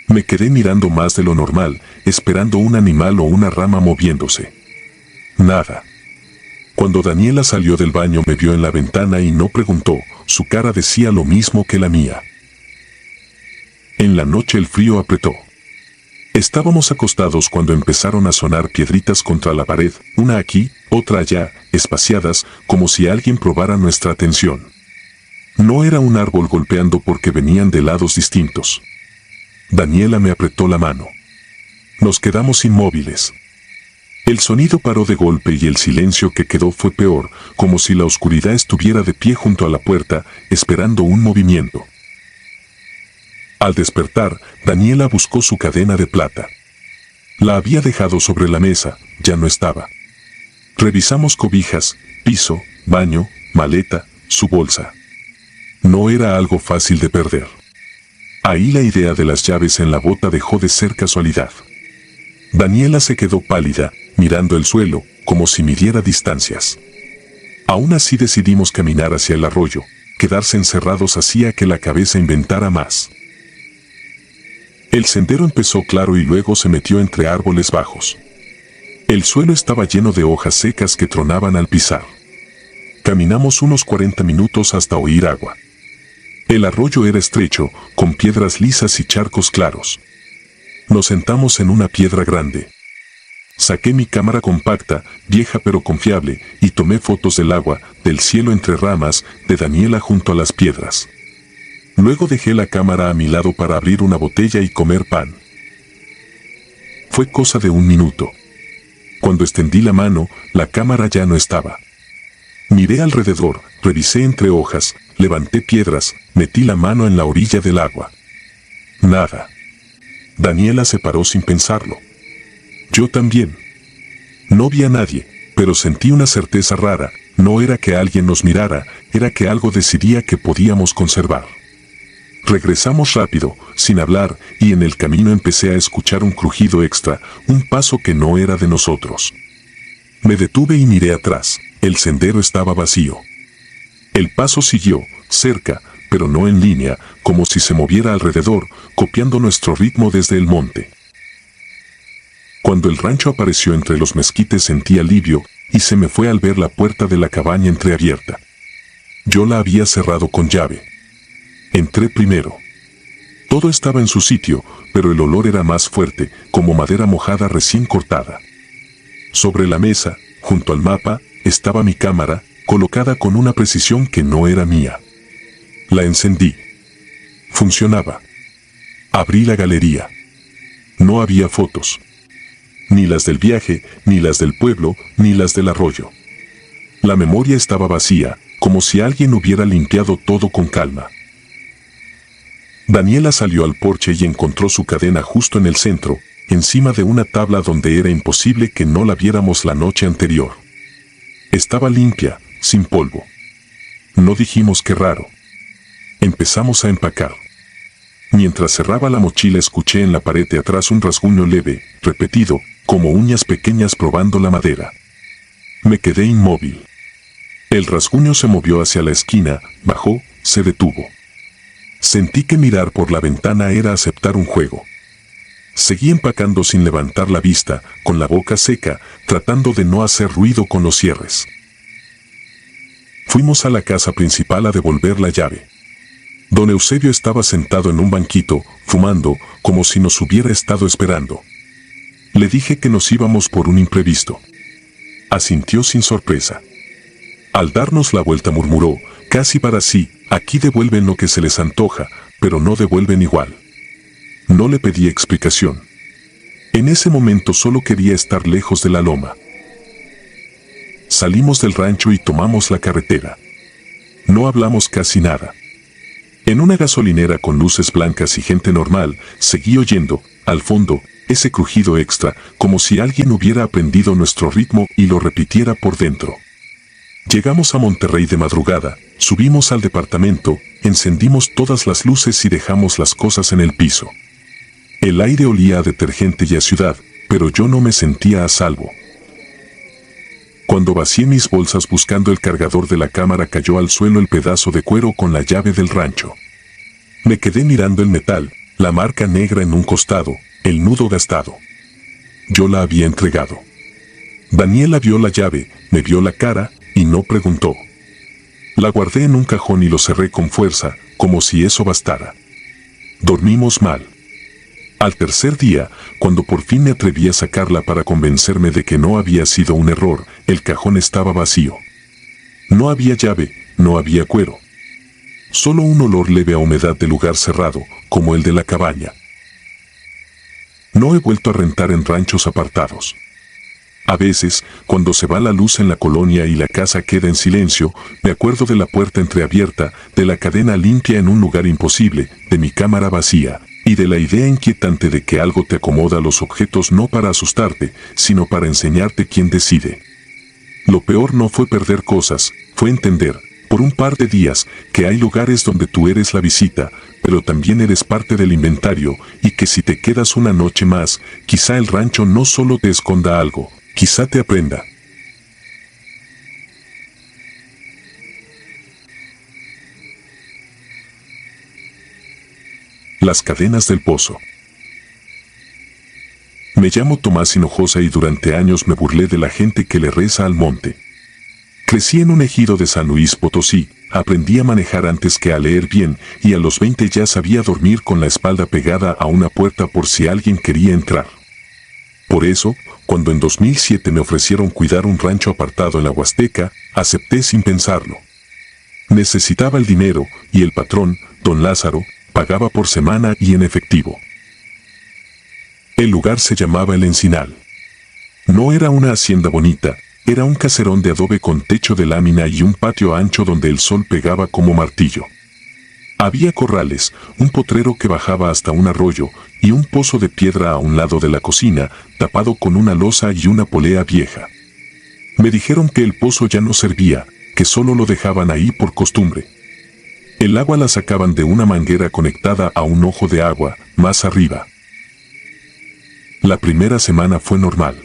A: Me quedé mirando más de lo normal, esperando un animal o una rama moviéndose. Nada. Cuando Daniela salió del baño me vio en la ventana y no preguntó, su cara decía lo mismo que la mía. En la noche el frío apretó. Estábamos acostados cuando empezaron a sonar piedritas contra la pared, una aquí, otra allá, espaciadas, como si alguien probara nuestra atención. No era un árbol golpeando porque venían de lados distintos. Daniela me apretó la mano. Nos quedamos inmóviles. El sonido paró de golpe y el silencio que quedó fue peor, como si la oscuridad estuviera de pie junto a la puerta, esperando un movimiento. Al despertar, Daniela buscó su cadena de plata. La había dejado sobre la mesa, ya no estaba. Revisamos cobijas, piso, baño, maleta, su bolsa. No era algo fácil de perder. Ahí la idea de las llaves en la bota dejó de ser casualidad. Daniela se quedó pálida, mirando el suelo, como si midiera distancias. Aún así decidimos caminar hacia el arroyo. Quedarse encerrados hacía que la cabeza inventara más. El sendero empezó claro y luego se metió entre árboles bajos. El suelo estaba lleno de hojas secas que tronaban al pisar. Caminamos unos 40 minutos hasta oír agua. El arroyo era estrecho, con piedras lisas y charcos claros. Nos sentamos en una piedra grande. Saqué mi cámara compacta, vieja pero confiable, y tomé fotos del agua, del cielo entre ramas, de Daniela junto a las piedras. Luego dejé la cámara a mi lado para abrir una botella y comer pan. Fue cosa de 1 minuto. Cuando extendí la mano, la cámara ya no estaba. Miré alrededor, revisé entre hojas, levanté piedras, metí la mano en la orilla del agua. Nada. Daniela se paró sin pensarlo. Yo también. No vi a nadie, pero sentí una certeza rara, no era que alguien nos mirara, era que algo decidía que podíamos conservar. Regresamos rápido, sin hablar, y en el camino empecé a escuchar un crujido extra, un paso que no era de nosotros. Me detuve y miré atrás, el sendero estaba vacío. El paso siguió, cerca, pero no en línea, como si se moviera alrededor, copiando nuestro ritmo desde el monte. Cuando el rancho apareció entre los mezquites sentí alivio, y se me fue al ver la puerta de la cabaña entreabierta. Yo la había cerrado con llave. Entré primero. Todo estaba en su sitio, pero el olor era más fuerte, como madera mojada recién cortada. Sobre la mesa, junto al mapa, estaba mi cámara, colocada con una precisión que no era mía. La encendí. Funcionaba. Abrí la galería. No había fotos. ni las del viaje, ni las del pueblo, ni las del arroyo. La memoria estaba vacía, como si alguien hubiera limpiado todo con calma. Daniela salió al porche y encontró su cadena justo en el centro, encima de una tabla donde era imposible que no la viéramos la noche anterior. Estaba limpia, sin polvo. No dijimos qué raro. Empezamos a empacar. Mientras cerraba la mochila escuché en la pared de atrás un rasguño leve, repetido, como uñas pequeñas probando la madera. Me quedé inmóvil. El rasguño se movió hacia la esquina, bajó, se detuvo. Sentí que mirar por la ventana era aceptar un juego. Seguí empacando sin levantar la vista, con la boca seca, tratando de no hacer ruido con los cierres. Fuimos a la casa principal a devolver la llave. Don Eusebio estaba sentado en un banquito, fumando, como si nos hubiera estado esperando. Le dije que nos íbamos por un imprevisto. Asintió sin sorpresa. Al darnos la vuelta murmuró, casi para sí, aquí devuelven lo que se les antoja, pero no devuelven igual. No le pedí explicación. En ese momento solo quería estar lejos de la loma. Salimos del rancho y tomamos la carretera. No hablamos casi nada. En una gasolinera con luces blancas y gente normal, seguí oyendo, al fondo, ese crujido extra, como si alguien hubiera aprendido nuestro ritmo y lo repitiera por dentro. Llegamos a Monterrey de madrugada, subimos al departamento, encendimos todas las luces y dejamos las cosas en el piso. El aire olía a detergente y a ciudad, pero yo no me sentía a salvo. Cuando vacié mis bolsas buscando el cargador de la cámara cayó al suelo el pedazo de cuero con la llave del rancho. Me quedé mirando el metal, la marca negra en un costado, el nudo gastado. Yo la había entregado. Daniela vio la llave, me vio la cara, y no preguntó. La guardé en un cajón y lo cerré con fuerza, como si eso bastara. Dormimos mal. Al tercer día, cuando por fin me atreví a sacarla para convencerme de que no había sido un error, el cajón estaba vacío. No había llave, no había cuero. Solo un olor leve a humedad de lugar cerrado, como el de la cabaña. No he vuelto a rentar en ranchos apartados. A veces, cuando se va la luz en la colonia y la casa queda en silencio, me acuerdo de la puerta entreabierta, de la cadena limpia en un lugar imposible, de mi cámara vacía, y de la idea inquietante de que algo te acomoda los objetos no para asustarte, sino para enseñarte quién decide. Lo peor no fue perder cosas, fue entender, por un par de días, que hay lugares donde tú eres la visita, pero también eres parte del inventario, y que si te quedas una noche más, quizá el rancho no solo te esconda algo, quizá te aprenda. Las cadenas del pozo. Me llamo Tomás Hinojosa y durante años me burlé de la gente que le reza al monte. Crecí en un ejido de San Luis Potosí, aprendí a manejar antes que a leer bien y a los 20 ya sabía dormir con la espalda pegada a una puerta por si alguien quería entrar. Por eso, cuando en 2007 me ofrecieron cuidar un rancho apartado en la Huasteca, acepté sin pensarlo. Necesitaba el dinero y el patrón, don Lázaro, pagaba por semana y en efectivo. El lugar se llamaba El Encinal. No era una hacienda bonita, era un caserón de adobe con techo de lámina y un patio ancho donde el sol pegaba como martillo. Había corrales, un potrero que bajaba hasta un arroyo y un pozo de piedra a un lado de la cocina, tapado con una losa y una polea vieja. Me dijeron que el pozo ya no servía, que solo lo dejaban ahí por costumbre. El agua la sacaban de una manguera conectada a un ojo de agua, más arriba. La primera semana fue normal.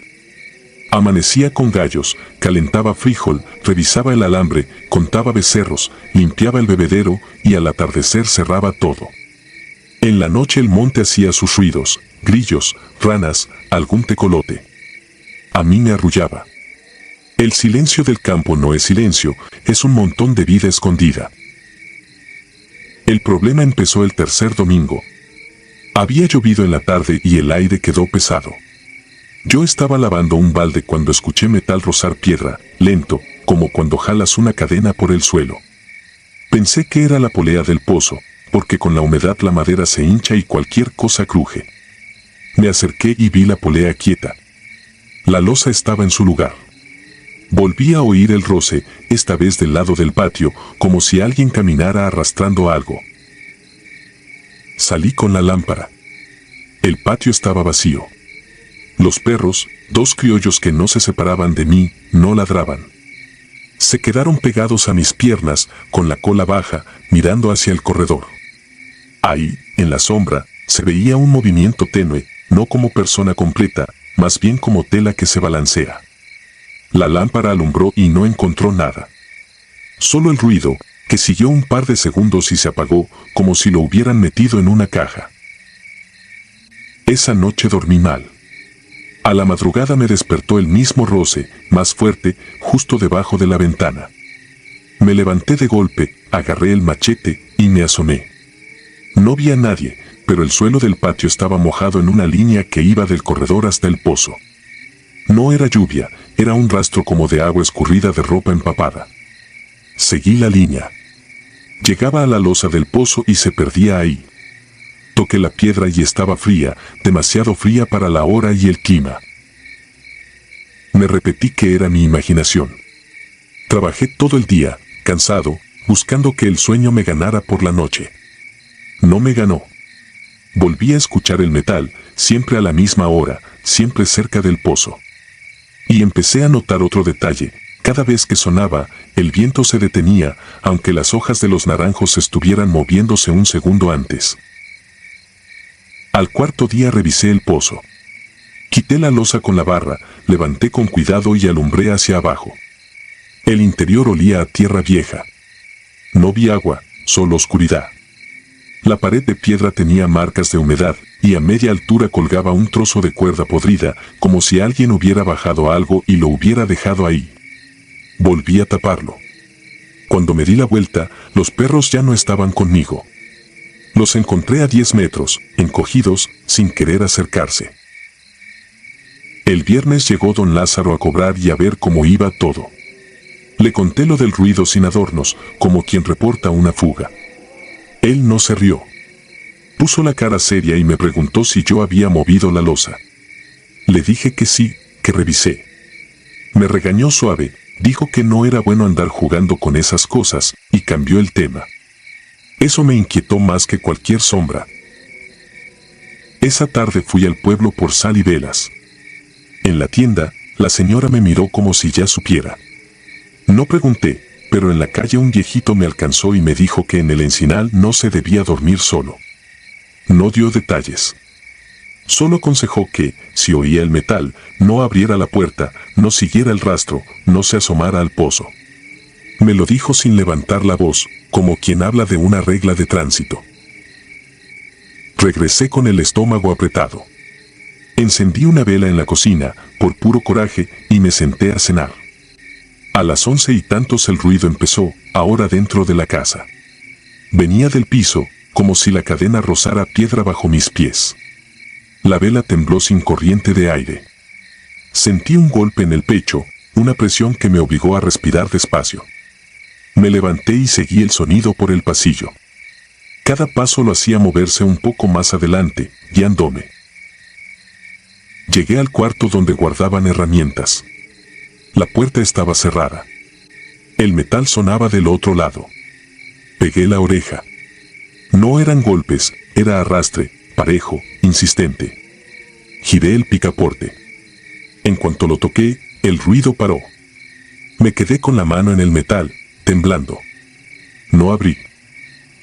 A: Amanecía con gallos, calentaba frijol, revisaba el alambre, contaba becerros, limpiaba el bebedero y al atardecer cerraba todo. En la noche el monte hacía sus ruidos, grillos, ranas, algún tecolote. A mí me arrullaba. El silencio del campo no es silencio, es un montón de vida escondida. El problema empezó el tercer domingo. Había llovido en la tarde y el aire quedó pesado. Yo estaba lavando un balde cuando escuché metal rozar piedra, lento, como cuando jalas una cadena por el suelo. Pensé que era la polea del pozo, porque con la humedad la madera se hincha y cualquier cosa cruje. Me acerqué y vi la polea quieta. La losa estaba en su lugar. Volví a oír el roce, esta vez del lado del patio, como si alguien caminara arrastrando algo. Salí con la lámpara. El patio estaba vacío. Los perros, dos criollos que no se separaban de mí, no ladraban. Se quedaron pegados a mis piernas, con la cola baja, mirando hacia el corredor. Ahí, en la sombra, se veía un movimiento tenue, no como persona completa, más bien como tela que se balancea. La lámpara alumbró y no encontró nada. Solo el ruido, que siguió un par de segundos y se apagó, como si lo hubieran metido en una caja. Esa noche dormí mal. A la madrugada me despertó el mismo roce, más fuerte, justo debajo de la ventana. Me levanté de golpe, agarré el machete y me asomé. No vi a nadie, pero el suelo del patio estaba mojado en una línea que iba del corredor hasta el pozo. No era lluvia, era un rastro como de agua escurrida de ropa empapada. Seguí la línea. Llegaba a la losa del pozo y se perdía ahí. Toqué la piedra y estaba fría, demasiado fría para la hora y el clima. Me repetí que era mi imaginación. Trabajé todo el día, cansado, buscando que el sueño me ganara por la noche. No me ganó. Volví a escuchar el metal, siempre a la misma hora, siempre cerca del pozo. Y empecé a notar otro detalle. Cada vez que sonaba, el viento se detenía, aunque las hojas de los naranjos estuvieran moviéndose un segundo antes. Al cuarto día revisé el pozo. Quité la losa con la barra, levanté con cuidado y alumbré hacia abajo. El interior olía a tierra vieja. No vi agua, solo oscuridad. La pared de piedra tenía marcas de humedad, y a media altura colgaba un trozo de cuerda podrida, como si alguien hubiera bajado algo y lo hubiera dejado ahí. Volví a taparlo. Cuando me di la vuelta, los perros ya no estaban conmigo. Los encontré a 10 metros, encogidos, sin querer acercarse. El viernes llegó don Lázaro a cobrar y a ver cómo iba todo. Le conté lo del ruido sin adornos, como quien reporta una fuga. Él no se rió. Puso la cara seria y me preguntó si yo había movido la losa. Le dije que sí, que revisé. Me regañó suave, dijo que no era bueno andar jugando con esas cosas, y cambió el tema. Eso me inquietó más que cualquier sombra. Esa tarde fui al pueblo por sal y velas. En la tienda, la señora me miró como si ya supiera. No pregunté, pero en la calle un viejito me alcanzó y me dijo que en el encinal no se debía dormir solo. No dio detalles. Solo aconsejó que, si oía el metal, no abriera la puerta, no siguiera el rastro, no se asomara al pozo. Me lo dijo sin levantar la voz, como quien habla de una regla de tránsito. Regresé con el estómago apretado. Encendí una vela en la cocina, por puro coraje, y me senté a cenar. A las 11 y tantos el ruido empezó, ahora dentro de la casa. Venía del piso, como si la cadena rozara piedra bajo mis pies. La vela tembló sin corriente de aire. Sentí un golpe en el pecho, una presión que me obligó a respirar despacio. Me levanté y seguí el sonido por el pasillo. Cada paso lo hacía moverse un poco más adelante, guiándome. Llegué al cuarto donde guardaban herramientas. La puerta estaba cerrada. El metal sonaba del otro lado. Pegué la oreja. No eran golpes, era arrastre, parejo, insistente. Giré el picaporte. En cuanto lo toqué, el ruido paró. Me quedé con la mano en el metal, temblando. No abrí.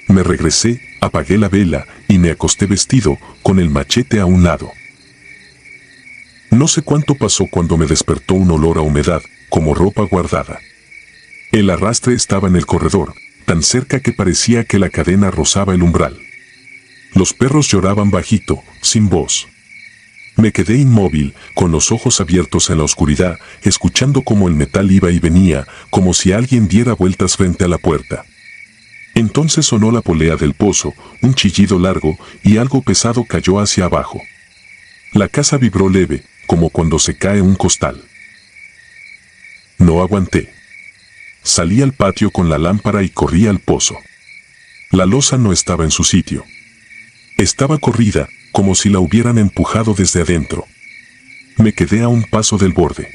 A: Me regresé, apagué la vela y me acosté vestido, con el machete a un lado. No sé cuánto pasó cuando me despertó un olor a humedad, como ropa guardada. El arrastre estaba en el corredor, tan cerca que parecía que la cadena rozaba el umbral. Los perros lloraban bajito, sin voz. Me quedé inmóvil, con los ojos abiertos en la oscuridad, escuchando cómo el metal iba y venía, como si alguien diera vueltas frente a la puerta. Entonces sonó la polea del pozo, un chillido largo, y algo pesado cayó hacia abajo. La casa vibró leve, como cuando se cae un costal. No aguanté. Salí al patio con la lámpara y corrí al pozo. La losa no estaba en su sitio. Estaba corrida, como si la hubieran empujado desde adentro. Me quedé a un paso del borde.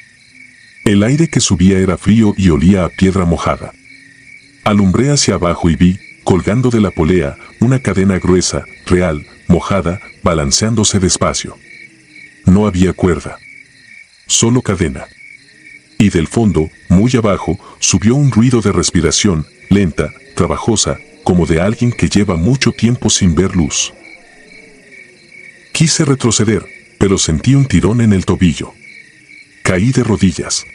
A: El aire que subía era frío y olía a piedra mojada. Alumbré hacia abajo y vi, colgando de la polea, una cadena gruesa, real, mojada, balanceándose despacio. No había cuerda. Solo cadena. Y del fondo, muy abajo, subió un ruido de respiración, lenta, trabajosa, como de alguien que lleva mucho tiempo sin ver luz. Quise retroceder, pero sentí un tirón en el tobillo. Caí de rodillas.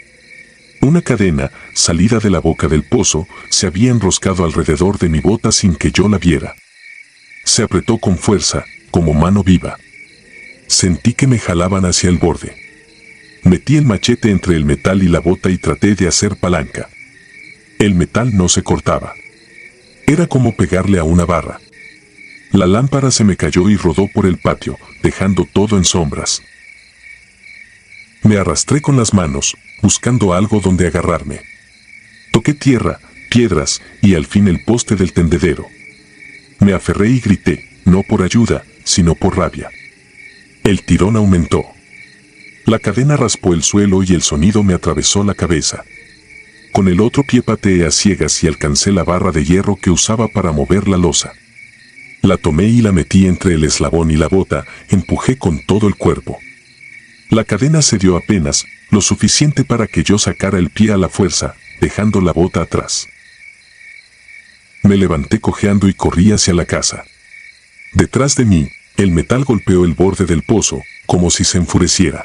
A: Una cadena, salida de la boca del pozo, se había enroscado alrededor de mi bota sin que yo la viera. Se apretó con fuerza, como mano viva. Sentí que me jalaban hacia el borde. Metí el machete entre el metal y la bota y traté de hacer palanca. El metal no se cortaba. Era como pegarle a una barra. La lámpara se me cayó y rodó por el patio, dejando todo en sombras. Me arrastré con las manos, buscando algo donde agarrarme. Toqué tierra, piedras y al fin el poste del tendedero. Me aferré y grité, no por ayuda, sino por rabia. El tirón aumentó. La cadena raspó el suelo y el sonido me atravesó la cabeza. Con el otro pie pateé a ciegas y alcancé la barra de hierro que usaba para mover la losa. La tomé y la metí entre el eslabón y la bota, empujé con todo el cuerpo. La cadena cedió apenas, lo suficiente para que yo sacara el pie a la fuerza, dejando la bota atrás. Me levanté cojeando y corrí hacia la casa. Detrás de mí, el metal golpeó el borde del pozo, como si se enfureciera.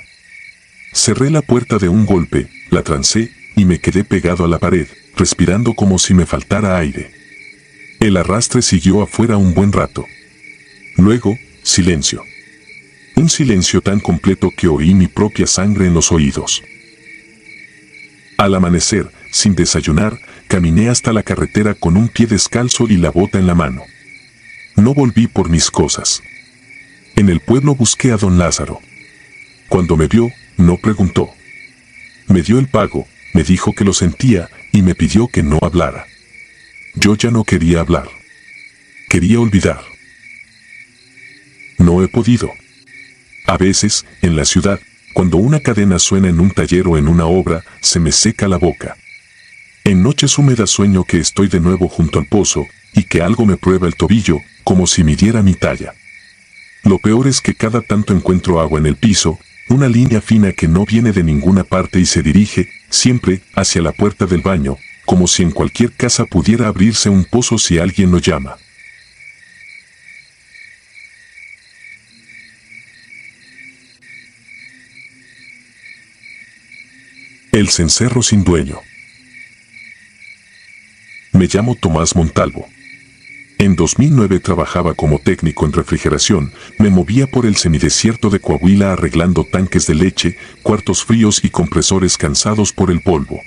A: Cerré la puerta de un golpe, la trancé, y me quedé pegado a la pared, respirando como si me faltara aire. El arrastre siguió afuera un buen rato. Luego, silencio. Un silencio tan completo que oí mi propia sangre en los oídos. Al amanecer, sin desayunar, caminé hasta la carretera con un pie descalzo y la bota en la mano. No volví por mis cosas. En el pueblo busqué a don Lázaro. Cuando me vio, no preguntó. Me dio el pago, me dijo que lo sentía y me pidió que no hablara. Yo ya no quería hablar. Quería olvidar. No he podido. A veces, en la ciudad, cuando una cadena suena en un taller o en una obra, se me seca la boca. En noches húmedas sueño que estoy de nuevo junto al pozo, y que algo me prueba el tobillo, como si midiera mi talla. Lo peor es que cada tanto encuentro agua en el piso, una línea fina que no viene de ninguna parte y se dirige, siempre, hacia la puerta del baño, como si en cualquier casa pudiera abrirse un pozo si alguien lo llama. El cencerro sin dueño. Me llamo Tomás Montalvo. En 2009 trabajaba como técnico en refrigeración, me movía por el semidesierto de Coahuila arreglando tanques de leche, cuartos fríos y compresores cansados por el polvo.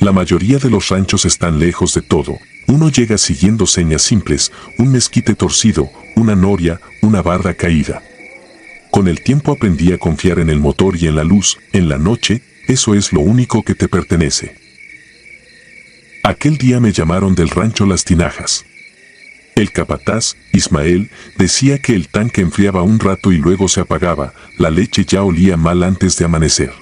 A: La mayoría de los ranchos están lejos de todo, uno llega siguiendo señas simples, un mezquite torcido, una noria, una barda caída. Con el tiempo aprendí a confiar en el motor y en la luz, en la noche, eso es lo único que te pertenece. Aquel día me llamaron del rancho Las Tinajas. El capataz, Ismael, decía que el tanque enfriaba un rato y luego se apagaba, la leche ya olía mal antes de amanecer.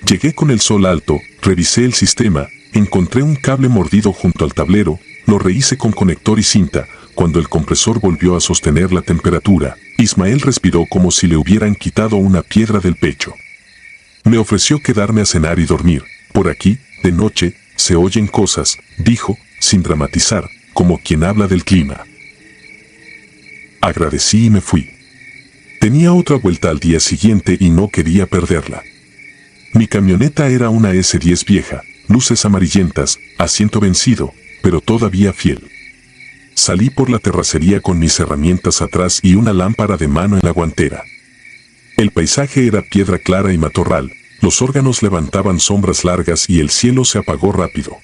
A: Llegué con el sol alto, revisé el sistema, encontré un cable mordido junto al tablero, lo rehice con conector y cinta. Cuando el compresor volvió a sostener la temperatura, Ismael respiró como si le hubieran quitado una piedra del pecho. Me ofreció quedarme a cenar y dormir. Por aquí, de noche, se oyen cosas, dijo, sin dramatizar, como quien habla del clima. Agradecí y me fui. Tenía otra vuelta al día siguiente y no quería perderla. Mi camioneta era una S10 vieja, luces amarillentas, asiento vencido, pero todavía fiel. Salí por la terracería con mis herramientas atrás y una lámpara de mano en la guantera. El paisaje era piedra clara y matorral, los órganos levantaban sombras largas y el cielo se apagó rápido.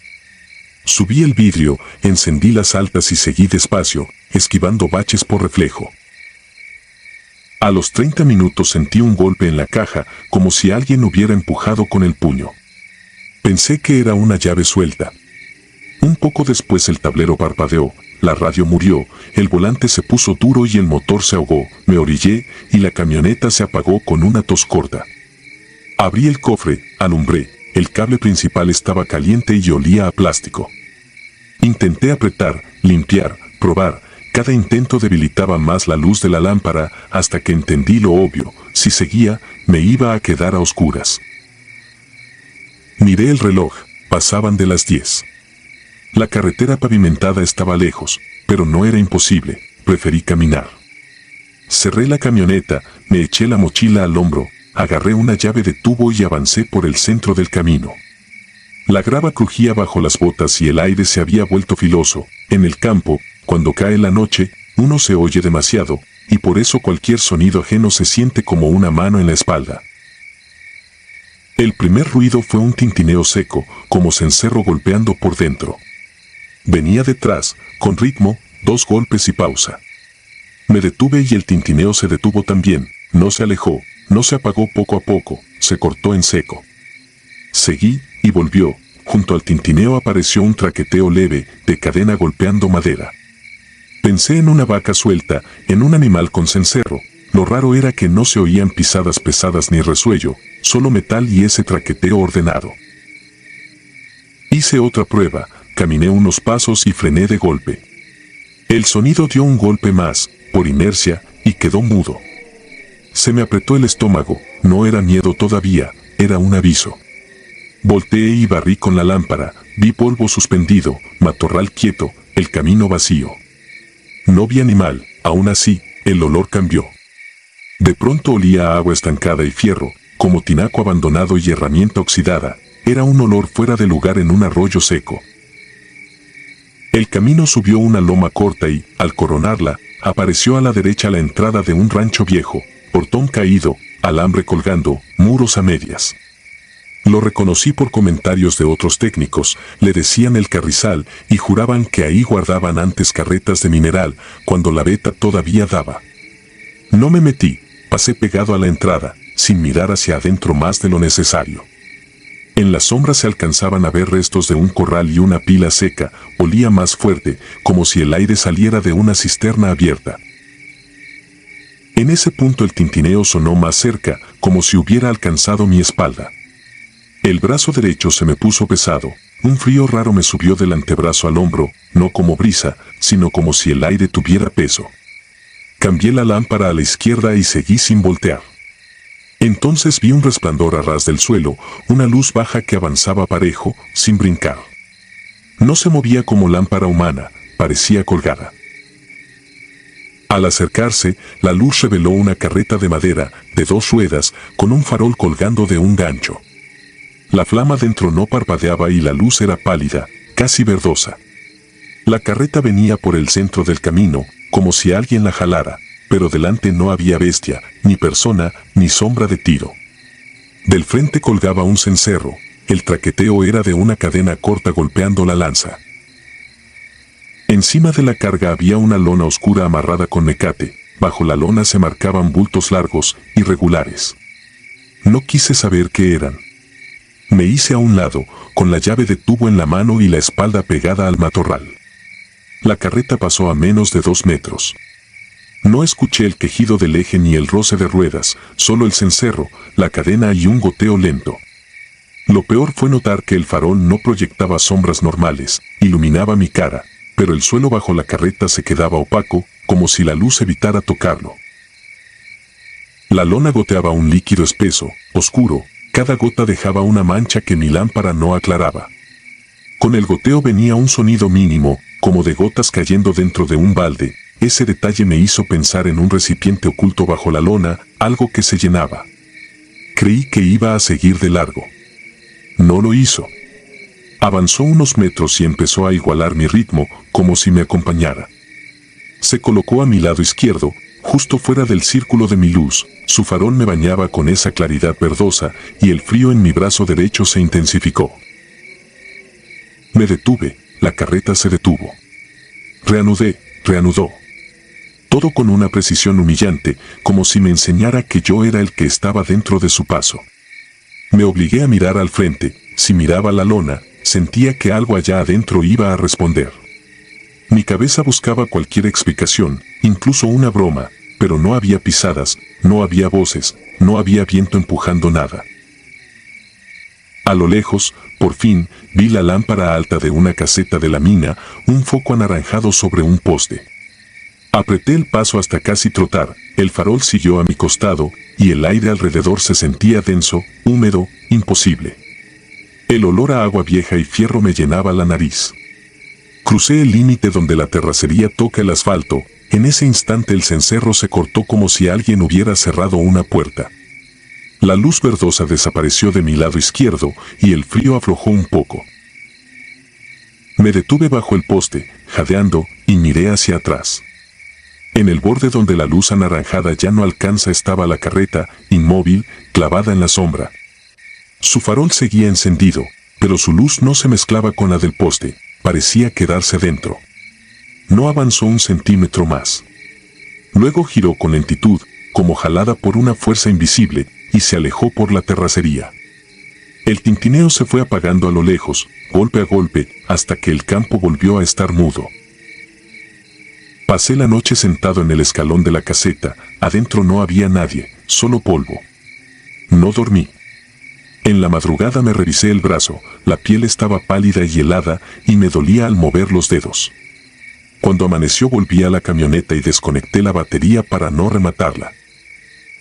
A: Subí el vidrio, encendí las altas y seguí despacio, esquivando baches por reflejo. A los 30 minutos sentí un golpe en la caja, como si alguien hubiera empujado con el puño. Pensé que era una llave suelta. Un poco después el tablero parpadeó, la radio murió, el volante se puso duro y el motor se ahogó, me orillé y la camioneta se apagó con una tos corta. Abrí el cofre, alumbré, el cable principal estaba caliente y olía a plástico. Intenté apretar, limpiar, probar, cada intento debilitaba más la luz de la lámpara hasta que entendí lo obvio, si seguía, me iba a quedar a oscuras. Miré el reloj, pasaban de las 10. La carretera pavimentada estaba lejos, pero no era imposible, preferí caminar. Cerré la camioneta, me eché la mochila al hombro, agarré una llave de tubo y avancé por el centro del camino. La grava crujía bajo las botas y el aire se había vuelto filoso. En el campo, cuando cae la noche, uno se oye demasiado, y por eso cualquier sonido ajeno se siente como una mano en la espalda. El primer ruido fue un tintineo seco, como cencerro golpeando por dentro. Venía detrás, con ritmo, 2 golpes y pausa. Me detuve y el tintineo se detuvo también, no se alejó, no se apagó poco a poco, se cortó en seco. Seguí, y volvió, junto al tintineo apareció un traqueteo leve, de cadena golpeando madera. Pensé en una vaca suelta, en un animal con cencerro. Lo raro era que no se oían pisadas pesadas ni resuello, solo metal y ese traqueteo ordenado. Hice otra prueba, caminé unos pasos y frené de golpe. El sonido dio un golpe más, por inercia, y quedó mudo. Se me apretó el estómago, no era miedo todavía, era un aviso. Volteé y barrí con la lámpara, vi polvo suspendido, matorral quieto, el camino vacío. No vi animal, aún así, el olor cambió. De pronto olía a agua estancada y fierro, como tinaco abandonado y herramienta oxidada, era un olor fuera de lugar en un arroyo seco. El camino subió una loma corta y, al coronarla, apareció a la derecha la entrada de un rancho viejo, portón caído, alambre colgando, muros a medias. Lo reconocí por comentarios de otros técnicos, le decían el Carrizal y juraban que ahí guardaban antes carretas de mineral, cuando la veta todavía daba. No me metí, pasé pegado a la entrada, sin mirar hacia adentro más de lo necesario. En la sombra se alcanzaban a ver restos de un corral y una pila seca, olía más fuerte, como si el aire saliera de una cisterna abierta. En ese punto el tintineo sonó más cerca, como si hubiera alcanzado mi espalda. El brazo derecho se me puso pesado, un frío raro me subió del antebrazo al hombro, no como brisa, sino como si el aire tuviera peso. Cambié la lámpara a la izquierda y seguí sin voltear. Entonces vi un resplandor a ras del suelo, una luz baja que avanzaba parejo, sin brincar. No se movía como lámpara humana, parecía colgada. Al acercarse, la luz reveló una carreta de madera, de 2 ruedas, con un farol colgando de un gancho. La flama dentro no parpadeaba y la luz era pálida, casi verdosa. La carreta venía por el centro del camino, como si alguien la jalara, pero delante no había bestia, ni persona, ni sombra de tiro. Del frente colgaba un cencerro, el traqueteo era de una cadena corta golpeando la lanza. Encima de la carga había una lona oscura amarrada con mecate, bajo la lona se marcaban bultos largos, irregulares. No quise saber qué eran. Me hice a un lado, con la llave de tubo en la mano y la espalda pegada al matorral. La carreta pasó a menos de 2 metros. No escuché el quejido del eje ni el roce de ruedas, solo el cencerro, la cadena y un goteo lento. Lo peor fue notar que el farol no proyectaba sombras normales, iluminaba mi cara, pero el suelo bajo la carreta se quedaba opaco, como si la luz evitara tocarlo. La lona goteaba un líquido espeso, oscuro, cada gota dejaba una mancha que mi lámpara no aclaraba. Con el goteo venía un sonido mínimo, como de gotas cayendo dentro de un balde. Ese detalle me hizo pensar en un recipiente oculto bajo la lona, algo que se llenaba. Creí que iba a seguir de largo. No lo hizo. Avanzó unos metros y empezó a igualar mi ritmo, como si me acompañara. Se colocó a mi lado izquierdo, justo fuera del círculo de mi luz, su farol me bañaba con esa claridad verdosa, y el frío en mi brazo derecho se intensificó. Me detuve, la carreta se detuvo. Reanudó. Todo con una precisión humillante, como si me enseñara que yo era el que estaba dentro de su paso. Me obligué a mirar al frente, si miraba la lona, sentía que algo allá adentro iba a responder. Mi cabeza buscaba cualquier explicación, incluso una broma, pero no había pisadas, no había voces, no había viento empujando nada. A lo lejos, por fin, vi la lámpara alta de una caseta de la mina, un foco anaranjado sobre un poste. Apreté el paso hasta casi trotar, el farol siguió a mi costado, y el aire alrededor se sentía denso, húmedo, imposible. El olor a agua vieja y fierro me llenaba la nariz. Crucé el límite donde la terracería toca el asfalto, en ese instante el cencerro se cortó como si alguien hubiera cerrado una puerta. La luz verdosa desapareció de mi lado izquierdo y el frío aflojó un poco. Me detuve bajo el poste, jadeando, y miré hacia atrás. En el borde donde la luz anaranjada ya no alcanza estaba la carreta, inmóvil, clavada en la sombra. Su farol seguía encendido, pero su luz no se mezclaba con la del poste, parecía quedarse dentro. No avanzó un centímetro más. Luego giró con lentitud, como jalada por una fuerza invisible, y se alejó por la terracería. El tintineo se fue apagando a lo lejos, golpe a golpe, hasta que el campo volvió a estar mudo. Pasé la noche sentado en el escalón de la caseta, adentro no había nadie, solo polvo. No dormí. En la madrugada me revisé el brazo, la piel estaba pálida y helada, y me dolía al mover los dedos. Cuando amaneció volví a la camioneta y desconecté la batería para no rematarla.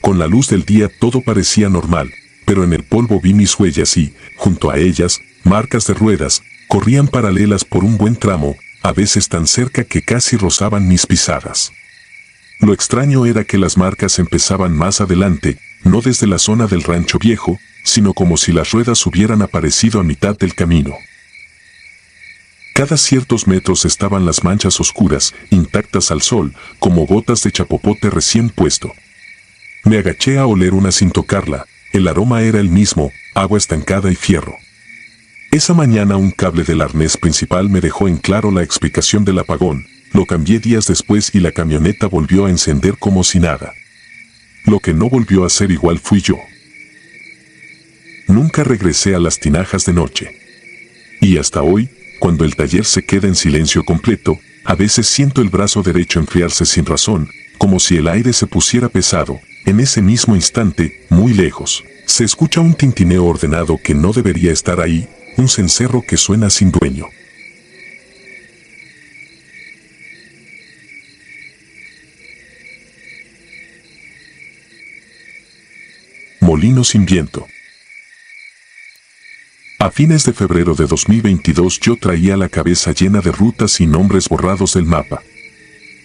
A: Con la luz del día todo parecía normal, pero en el polvo vi mis huellas y, junto a ellas, marcas de ruedas, corrían paralelas por un buen tramo, a veces tan cerca que casi rozaban mis pisadas. Lo extraño era que las marcas empezaban más adelante, no desde la zona del rancho viejo, sino como si las ruedas hubieran aparecido a mitad del camino. Cada ciertos metros estaban las manchas oscuras, intactas al sol, como gotas de chapopote recién puesto. Me agaché a oler una sin tocarla, el aroma era el mismo, agua estancada y fierro. Esa mañana un cable del arnés principal me dejó en claro la explicación del apagón, lo cambié días después y la camioneta volvió a encender como si nada. Lo que no volvió a ser igual fui yo. Nunca regresé a las tinajas de noche. Y hasta hoy, cuando el taller se queda en silencio completo, a veces siento el brazo derecho enfriarse sin razón, como si el aire se pusiera pesado. En ese mismo instante, muy lejos, se escucha un tintineo ordenado que no debería estar ahí, un cencerro que suena sin dueño. Molino sin viento. A fines de febrero de 2022 yo traía la cabeza llena de rutas y nombres borrados del mapa.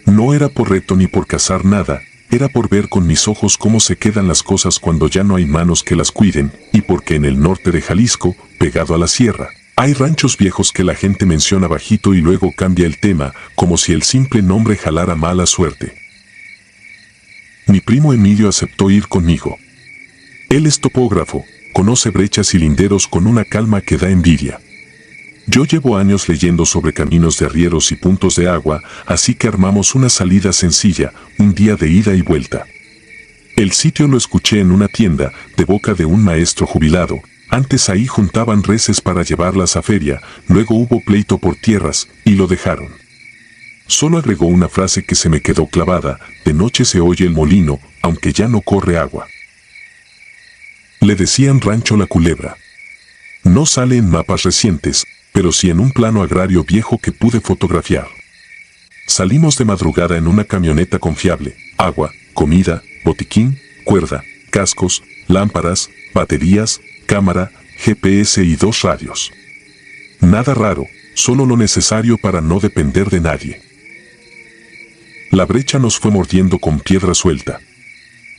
A: No era por reto ni por cazar nada, era por ver con mis ojos cómo se quedan las cosas cuando ya no hay manos que las cuiden, y porque en el norte de Jalisco, pegado a la sierra, hay ranchos viejos que la gente menciona bajito y luego cambia el tema, como si el simple nombre jalara mala suerte. Mi primo Emilio aceptó ir conmigo. Él es topógrafo, conoce brechas y linderos con una calma que da envidia. Yo llevo años leyendo sobre caminos de arrieros y puntos de agua, así que armamos una salida sencilla, un día de ida y vuelta. El sitio lo escuché en una tienda, de boca de un maestro jubilado. Antes ahí juntaban reses para llevarlas a feria, luego hubo pleito por tierras, y lo dejaron. Solo agregó una frase que se me quedó clavada: de noche se oye el molino, aunque ya no corre agua. Le decían Rancho La Culebra. No sale en mapas recientes, pero sí en un plano agrario viejo que pude fotografiar. Salimos de madrugada en una camioneta confiable, agua, comida, botiquín, cuerda, cascos, lámparas, baterías, cámara, GPS y 2 radios. Nada raro, solo lo necesario para no depender de nadie. La brecha nos fue mordiendo con piedra suelta.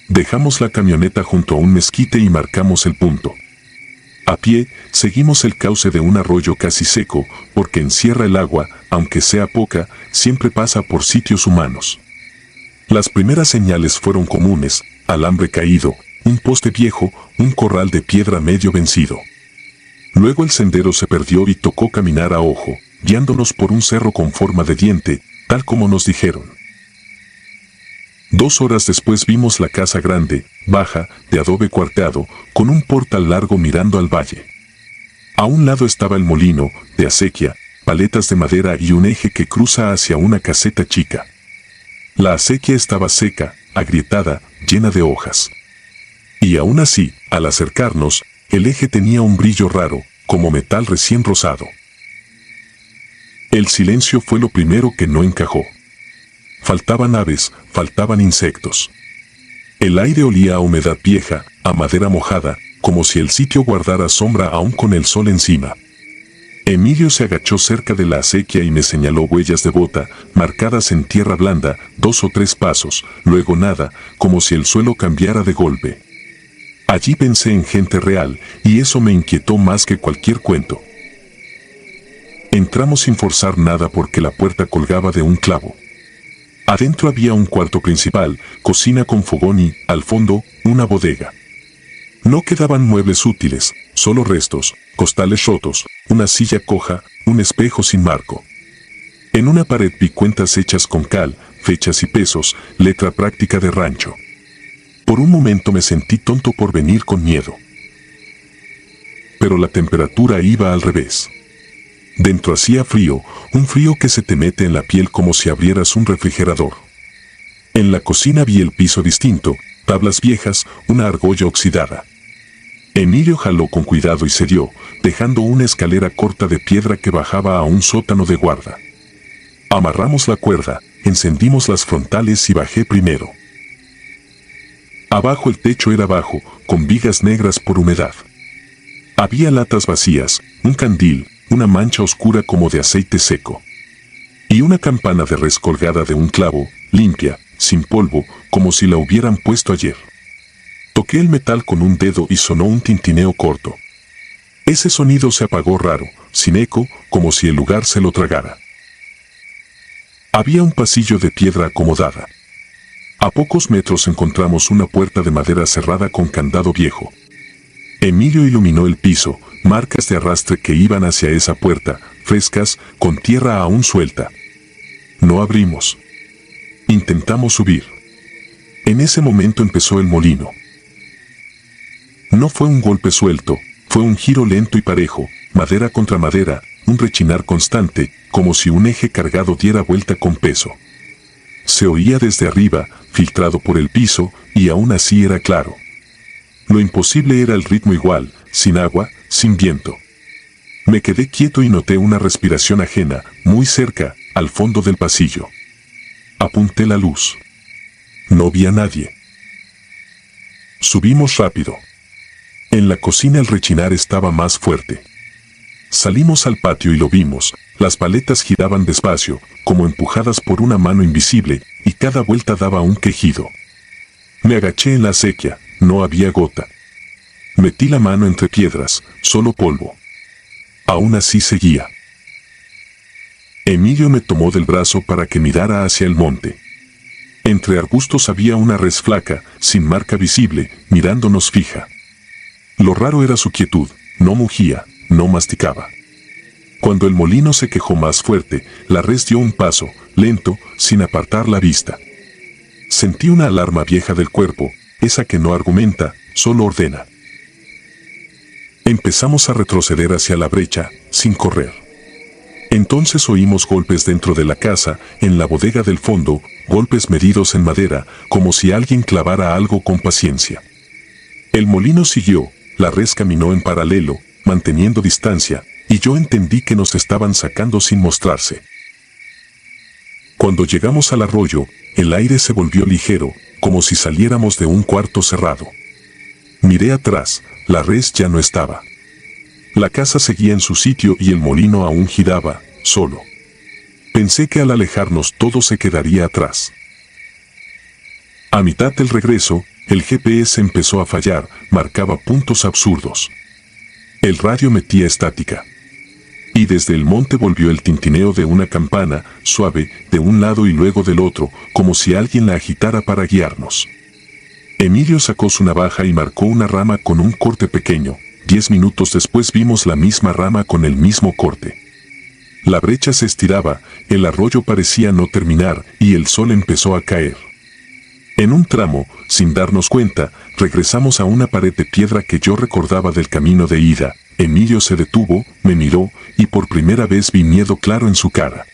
A: Dejamos la camioneta junto a un mezquite y marcamos el punto. A pie, seguimos el cauce de un arroyo casi seco, porque encierra el agua, aunque sea poca, siempre pasa por sitios humanos. Las primeras señales fueron comunes: alambre caído, un poste viejo, un corral de piedra medio vencido. Luego el sendero se perdió y tocó caminar a ojo, guiándonos por un cerro con forma de diente, tal como nos dijeron. 2 horas después vimos la casa grande, baja, de adobe cuarteado, con un portal largo mirando al valle. A un lado estaba el molino, de acequia, paletas de madera y un eje que cruza hacia una caseta chica. La acequia estaba seca, agrietada, llena de hojas. Y aún así, al acercarnos, el eje tenía un brillo raro, como metal recién rozado. El silencio fue lo primero que no encajó. Faltaban aves, faltaban insectos. El aire olía a humedad vieja, a madera mojada, como si el sitio guardara sombra aún con el sol encima. Emilio se agachó cerca de la acequia y me señaló huellas de bota, marcadas en tierra blanda, 2 o 3 pasos, luego nada, como si el suelo cambiara de golpe. Allí pensé en gente real, y eso me inquietó más que cualquier cuento. Entramos sin forzar nada porque la puerta colgaba de un clavo. Adentro había un cuarto principal, cocina con fogón y, al fondo, una bodega. No quedaban muebles útiles, solo restos, costales rotos, una silla coja, un espejo sin marco. En una pared vi cuentas hechas con cal, fechas y pesos, letra práctica de rancho. Por un momento me sentí tonto por venir con miedo. Pero la temperatura iba al revés. Dentro hacía frío, un frío que se te mete en la piel como si abrieras un refrigerador. En la cocina vi el piso distinto, tablas viejas, una argolla oxidada. Emilio jaló con cuidado y cedió, dejando una escalera corta de piedra que bajaba a un sótano de guarda. Amarramos la cuerda, encendimos las frontales y bajé primero. Abajo el techo era bajo, con vigas negras por humedad. Había latas vacías, un candil, una mancha oscura como de aceite seco. Y una campana de res colgada de un clavo, limpia, sin polvo, como si la hubieran puesto ayer. Toqué el metal con un dedo y sonó un tintineo corto. Ese sonido se apagó raro, sin eco, como si el lugar se lo tragara. Había un pasillo de piedra acomodada. A pocos metros encontramos una puerta de madera cerrada con candado viejo. Emilio iluminó el piso, marcas de arrastre que iban hacia esa puerta, frescas, con tierra aún suelta. No abrimos. Intentamos subir. En ese momento empezó el molino. No fue un golpe suelto, fue un giro lento y parejo, madera contra madera, un rechinar constante, como si un eje cargado diera vuelta con peso. Se oía desde arriba, filtrado por el piso, y aún así era claro. Lo imposible era el ritmo igual, sin agua, sin viento. Me quedé quieto y noté una respiración ajena, muy cerca, al fondo del pasillo. Apunté la luz. No vi a nadie. Subimos rápido. En la cocina el rechinar estaba más fuerte. Salimos al patio y lo vimos, las paletas giraban despacio, como empujadas por una mano invisible, y cada vuelta daba un quejido. Me agaché en la acequia, no había gota. Metí la mano entre piedras, solo polvo. Aún así seguía. Emilio me tomó del brazo para que mirara hacia el monte. Entre arbustos había una res flaca, sin marca visible, mirándonos fija. Lo raro era su quietud, no mugía, no masticaba. Cuando el molino se quejó más fuerte, la res dio un paso, lento, sin apartar la vista. Sentí una alarma vieja del cuerpo, esa que no argumenta, solo ordena. Empezamos a retroceder hacia la brecha, sin correr. Entonces oímos golpes dentro de la casa, en la bodega del fondo, golpes medidos en madera, como si alguien clavara algo con paciencia. El molino siguió, la res caminó en paralelo, manteniendo distancia, y yo entendí que nos estaban sacando sin mostrarse. Cuando llegamos al arroyo, el aire se volvió ligero, como si saliéramos de un cuarto cerrado. Miré atrás, la res ya no estaba. La casa seguía en su sitio y el molino aún giraba, solo. Pensé que al alejarnos todo se quedaría atrás. A mitad del regreso, el GPS empezó a fallar, marcaba puntos absurdos. El radio metía estática. Y desde el monte volvió el tintineo de una campana, suave, de un lado y luego del otro, como si alguien la agitara para guiarnos. Emilio sacó su navaja y marcó una rama con un corte pequeño. 10 minutos después vimos la misma rama con el mismo corte. La brecha se estiraba, el arroyo parecía no terminar y el sol empezó a caer. En un tramo, sin darnos cuenta, regresamos a una pared de piedra que yo recordaba del camino de ida. Emilio se detuvo, me miró, y por primera vez vi miedo claro en su cara.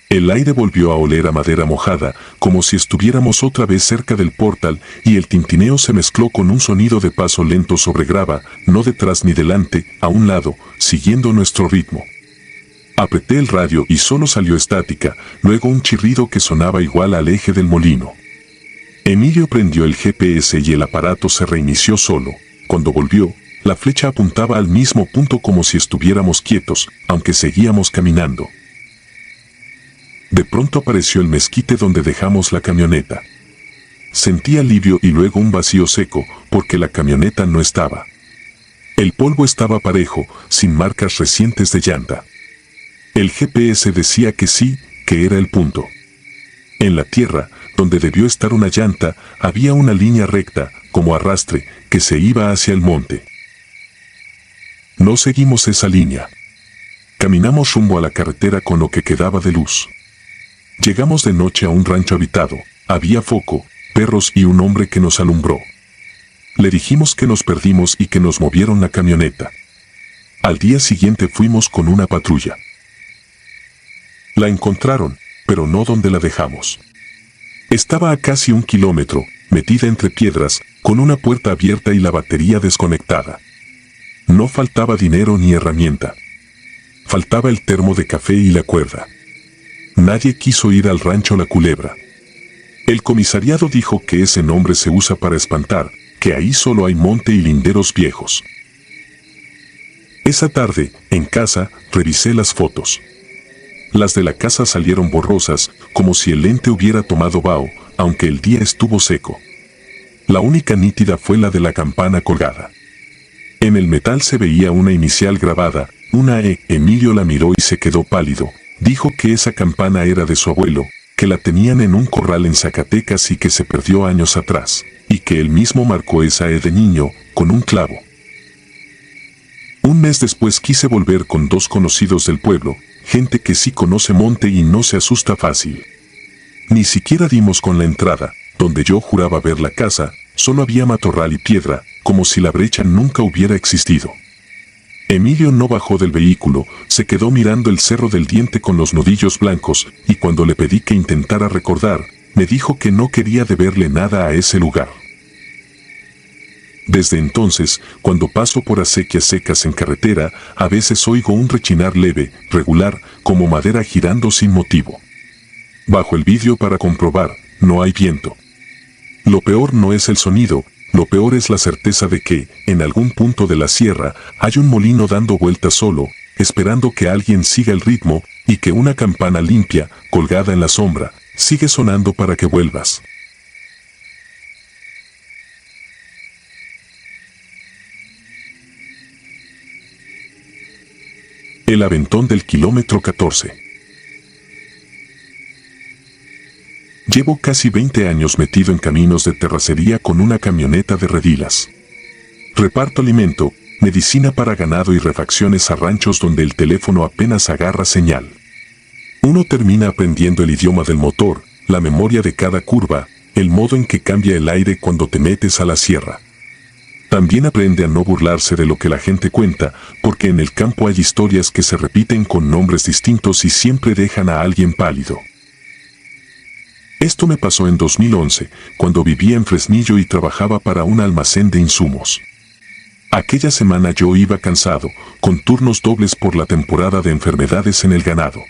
A: El aire volvió a oler a madera mojada, como si estuviéramos otra vez cerca del portal, y el tintineo se mezcló con un sonido de paso lento sobre grava, no detrás ni delante, a un lado, siguiendo nuestro ritmo. Apreté el radio y solo salió estática, luego un chirrido que sonaba igual al eje del molino. Emilio prendió el GPS y el aparato se reinició solo. Cuando volvió, la flecha apuntaba al mismo punto como si estuviéramos quietos, aunque seguíamos caminando. De pronto apareció el mezquite donde dejamos la camioneta. Sentí alivio y luego un vacío seco, porque la camioneta no estaba. El polvo estaba parejo, sin marcas recientes de llanta. El GPS decía que sí, que era el punto. En la tierra, donde debió estar una llanta, había una línea recta, como arrastre, que se iba hacia el monte. No seguimos esa línea. Caminamos rumbo a la carretera con lo que quedaba de luz. Llegamos de noche a un rancho habitado. Había foco, perros y un hombre que nos alumbró. Le dijimos que nos perdimos y que nos movieron la camioneta. Al día siguiente fuimos con una patrulla. La encontraron, pero no donde la dejamos. Estaba a casi 1 kilómetro, metida entre piedras, con una puerta abierta y la batería desconectada. No faltaba dinero ni herramienta. Faltaba el termo de café y la cuerda. Nadie quiso ir al rancho La Culebra. El comisariado dijo que ese nombre se usa para espantar, que ahí solo hay monte y linderos viejos. Esa tarde, en casa, revisé las fotos. Las de la casa salieron borrosas, como si el lente hubiera tomado vaho, aunque el día estuvo seco. La única nítida fue la de la campana colgada. En el metal se veía una inicial grabada, una E. Emilio la miró y se quedó pálido. Dijo que esa campana era de su abuelo, que la tenían en un corral en Zacatecas y que se perdió años atrás, y que él mismo marcó esa E de niño, con un clavo. Un mes después quise volver con 2 conocidos del pueblo, gente que sí conoce monte y no se asusta fácil. Ni siquiera dimos con la entrada, donde yo juraba ver la casa, solo había matorral y piedra, como si la brecha nunca hubiera existido. Emilio no bajó del vehículo, se quedó mirando el cerro del Diente con los nudillos blancos, y cuando le pedí que intentara recordar, me dijo que no quería deberle nada a ese lugar. Desde entonces, cuando paso por acequias secas en carretera, a veces oigo un rechinar leve, regular, como madera girando sin motivo. Bajo el vidrio para comprobar, no hay viento. Lo peor no es el sonido, lo peor es la certeza de que, en algún punto de la sierra, hay un molino dando vueltas solo, esperando que alguien siga el ritmo, y que una campana limpia, colgada en la sombra, sigue sonando para que vuelvas. El aventón del kilómetro 14. Llevo casi 20 años metido en caminos de terracería con una camioneta de redilas. Reparto alimento, medicina para ganado y refacciones a ranchos donde el teléfono apenas agarra señal. Uno termina aprendiendo el idioma del motor, la memoria de cada curva, el modo en que cambia el aire cuando te metes a la sierra. También aprende a no burlarse de lo que la gente cuenta, porque en el campo hay historias que se repiten con nombres distintos y siempre dejan a alguien pálido. Esto me pasó en 2011, cuando vivía en Fresnillo y trabajaba para un almacén de insumos. Aquella semana yo iba cansado, con turnos dobles por la temporada de enfermedades en el ganado.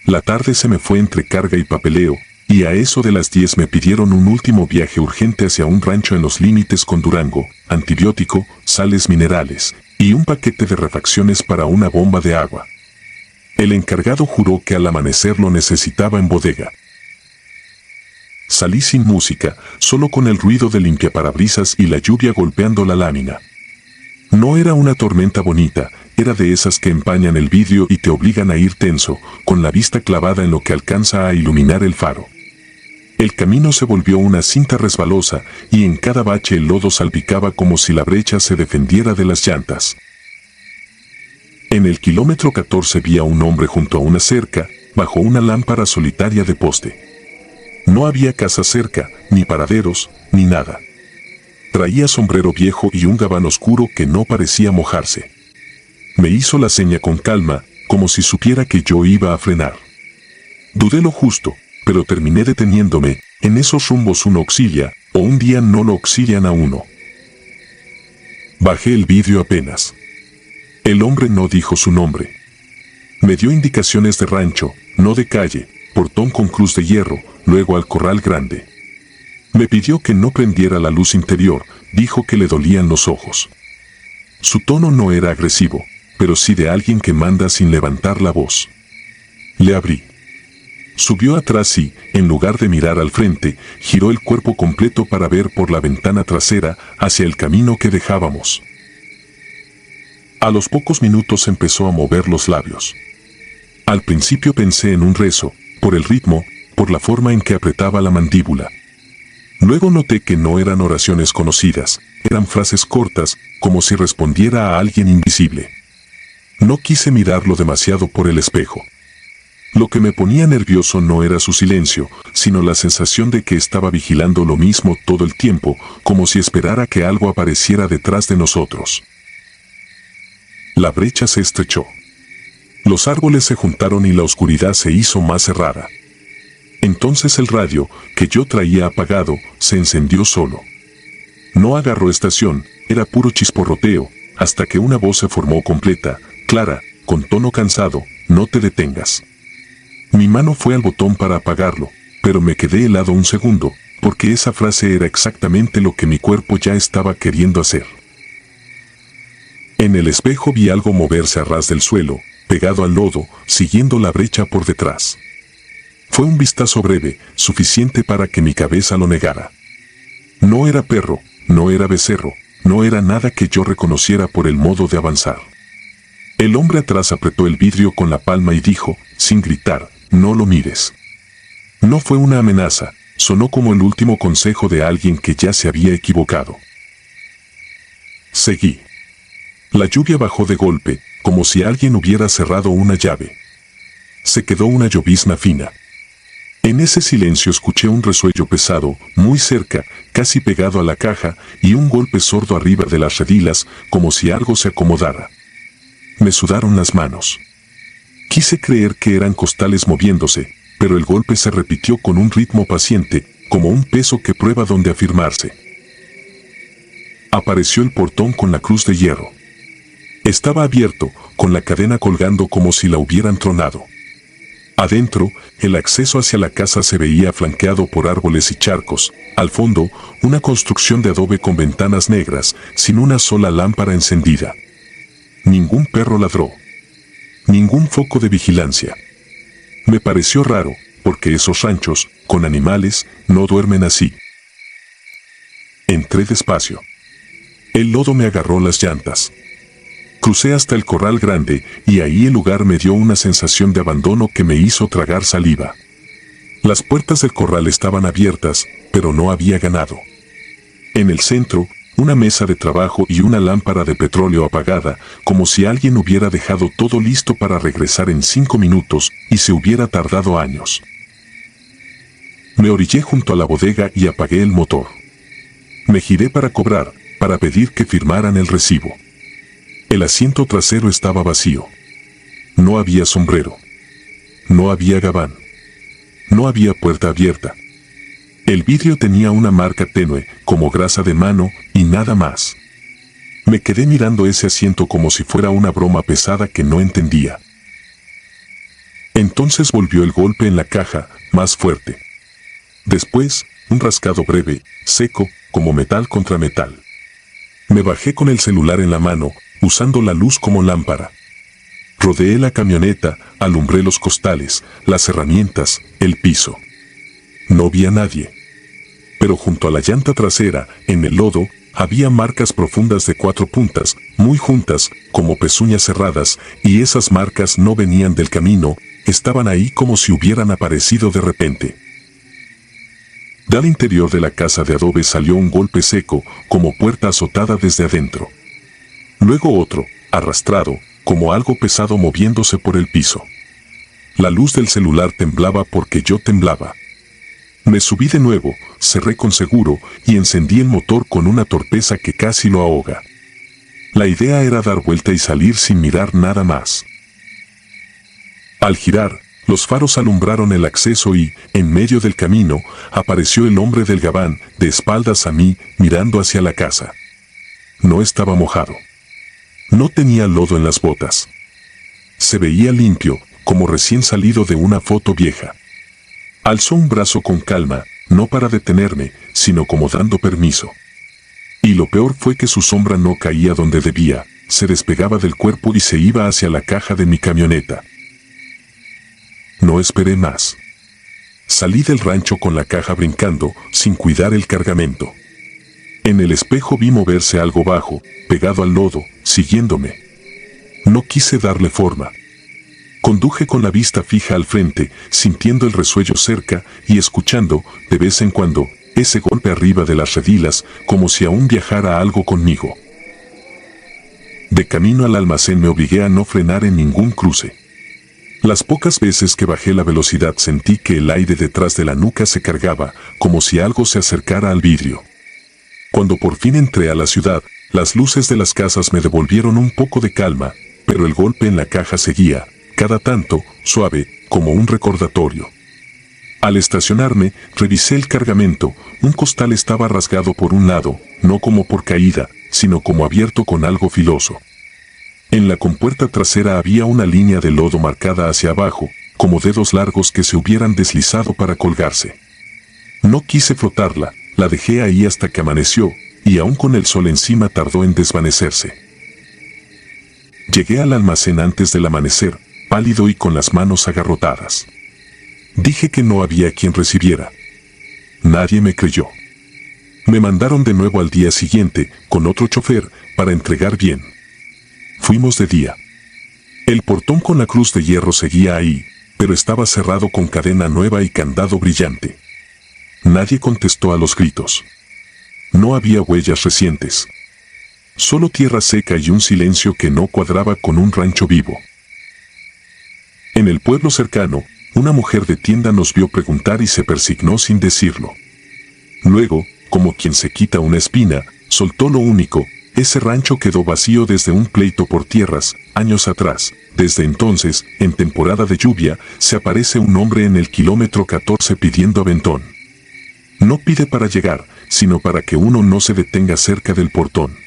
A: La tarde se me fue entre carga y papeleo, y a eso de las 10 me pidieron un último viaje urgente hacia un rancho en los límites con Durango, antibiótico, sales minerales, y un paquete de refacciones para una bomba de agua. El encargado juró que al amanecer lo necesitaba en bodega. Salí sin música, solo con el ruido de limpiaparabrisas y la lluvia golpeando la lámina. No era una tormenta bonita, era de esas que empañan el vidrio y te obligan a ir tenso, con la vista clavada en lo que alcanza a iluminar el faro. El camino se volvió una cinta resbalosa, y en cada bache el lodo salpicaba como si la brecha se defendiera de las llantas. En el kilómetro 14 vi a un hombre junto a una cerca, bajo una lámpara solitaria de poste. No había casa cerca, ni paraderos, ni nada. Traía sombrero viejo y un gabán oscuro que no parecía mojarse. Me hizo la seña con calma, como si supiera que yo iba a frenar. Dudé lo justo, pero terminé deteniéndome. En esos rumbos uno auxilia, o un día no lo auxilian a uno. Bajé el vidrio apenas. El hombre no dijo su nombre. Me dio indicaciones de rancho, no de calle, portón con cruz de hierro, luego al corral grande. Me pidió que no prendiera la luz interior, dijo que le dolían los ojos. Su tono no era agresivo, pero sí de alguien que manda sin levantar la voz. Le abrí. Subió atrás y, en lugar de mirar al frente, giró el cuerpo completo para ver por la ventana trasera hacia el camino que dejábamos. A los pocos minutos empezó a mover los labios. Al principio pensé en un rezo, por el ritmo, por la forma en que apretaba la mandíbula. Luego noté que no eran oraciones conocidas, eran frases cortas, como si respondiera a alguien invisible. No quise mirarlo demasiado por el espejo. Lo que me ponía nervioso no era su silencio, sino la sensación de que estaba vigilando lo mismo todo el tiempo, como si esperara que algo apareciera detrás de nosotros. La brecha se estrechó. Los árboles se juntaron y la oscuridad se hizo más cerrada. Entonces el radio, que yo traía apagado, se encendió solo. No agarró estación, era puro chisporroteo, hasta que una voz se formó completa, clara, con tono cansado: no te detengas. Mi mano fue al botón para apagarlo, pero me quedé helado un segundo, porque esa frase era exactamente lo que mi cuerpo ya estaba queriendo hacer. En el espejo vi algo moverse a ras del suelo, pegado al lodo, siguiendo la brecha por detrás. Fue un vistazo breve, suficiente para que mi cabeza lo negara. No era perro, no era becerro, no era nada que yo reconociera por el modo de avanzar. El hombre atrás apretó el vidrio con la palma y dijo, sin gritar: no lo mires. No fue una amenaza, sonó como el último consejo de alguien que ya se había equivocado. Seguí. La lluvia bajó de golpe, como si alguien hubiera cerrado una llave. Se quedó una llovizna fina. En ese silencio escuché un resuello pesado, muy cerca, casi pegado a la caja, y un golpe sordo arriba de las redilas, como si algo se acomodara. Me sudaron las manos. Quise creer que eran costales moviéndose, pero el golpe se repitió con un ritmo paciente, como un peso que prueba dónde afirmarse. Apareció el portón con la cruz de hierro. Estaba abierto, con la cadena colgando como si la hubieran tronado. Adentro, el acceso hacia la casa se veía flanqueado por árboles y charcos. Al fondo, una construcción de adobe con ventanas negras, sin una sola lámpara encendida. Ningún perro ladró. Ningún foco de vigilancia. Me pareció raro, porque esos ranchos, con animales, no duermen así. Entré despacio. El lodo me agarró las llantas. Crucé hasta el corral grande, y ahí el lugar me dio una sensación de abandono que me hizo tragar saliva. Las puertas del corral estaban abiertas, pero no había ganado. En el centro, una mesa de trabajo y una lámpara de petróleo apagada, como si alguien hubiera dejado todo listo para regresar en 5 minutos, y se hubiera tardado años. Me orillé junto a la bodega y apagué el motor. Me giré para cobrar, para pedir que firmaran el recibo. El asiento trasero estaba vacío. No había sombrero. No había gabán. No había puerta abierta. El vidrio tenía una marca tenue, como grasa de mano, y nada más. Me quedé mirando ese asiento como si fuera una broma pesada que no entendía. Entonces volvió el golpe en la caja, más fuerte. Después, un rascado breve, seco, como metal contra metal. Me bajé con el celular en la mano, usando la luz como lámpara. Rodeé la camioneta, alumbré los costales, las herramientas, el piso. No vi a nadie. Pero junto a la llanta trasera, en el lodo, había marcas profundas de 4 puntas, muy juntas, como pezuñas cerradas, y esas marcas no venían del camino, estaban ahí como si hubieran aparecido de repente. Del interior de la casa de adobe salió un golpe seco, como puerta azotada desde adentro. Luego otro, arrastrado, como algo pesado moviéndose por el piso. La luz del celular temblaba porque yo temblaba. Me subí de nuevo, cerré con seguro y encendí el motor con una torpeza que casi lo ahoga. La idea era dar vuelta y salir sin mirar nada más. Al girar, Los faros alumbraron el acceso y, en medio del camino, apareció el hombre del gabán, de espaldas a mí, mirando hacia la casa. No estaba mojado. No tenía lodo en las botas. Se veía limpio, como recién salido de una foto vieja. Alzó un brazo con calma, no para detenerme, sino como dando permiso. Y lo peor fue que su sombra no caía donde debía, se despegaba del cuerpo y se iba hacia la caja de mi camioneta. No esperé más. Salí del rancho con la caja brincando, sin cuidar el cargamento. En el espejo vi moverse algo bajo, pegado al lodo, siguiéndome. No quise darle forma. Conduje con la vista fija al frente, sintiendo el resuello cerca y escuchando, de vez en cuando, ese golpe arriba de las redilas, como si aún viajara algo conmigo. De camino al almacén me obligué a no frenar en ningún cruce. Las pocas veces que bajé la velocidad sentí que el aire detrás de la nuca se cargaba, como si algo se acercara al vidrio. Cuando por fin entré a la ciudad, las luces de las casas me devolvieron un poco de calma, pero el golpe en la caja seguía, cada tanto, suave, como un recordatorio. Al estacionarme, revisé el cargamento, un costal estaba rasgado por un lado, no como por caída, sino como abierto con algo filoso. En la compuerta trasera había una línea de lodo marcada hacia abajo, como dedos largos que se hubieran deslizado para colgarse. No quise frotarla, la dejé ahí hasta que amaneció, y aún con el sol encima tardó en desvanecerse. Llegué al almacén antes del amanecer, pálido y con las manos agarrotadas. Dije que no había quien recibiera. Nadie me creyó. Me mandaron de nuevo al día siguiente, con otro chofer, para entregar bien. Fuimos de día. El portón con la cruz de hierro seguía ahí, pero estaba cerrado con cadena nueva y candado brillante. Nadie contestó a los gritos. No había huellas recientes. Solo tierra seca y un silencio que no cuadraba con un rancho vivo. En el pueblo cercano, una mujer de tienda nos vio preguntar y se persignó sin decirlo. Luego, como quien se quita una espina, soltó lo único. Ese rancho quedó vacío desde un pleito por tierras, años atrás. Desde entonces, en temporada de lluvia, se aparece un hombre en el kilómetro 14 pidiendo aventón. No pide para llegar, sino para que uno no se detenga cerca del portón.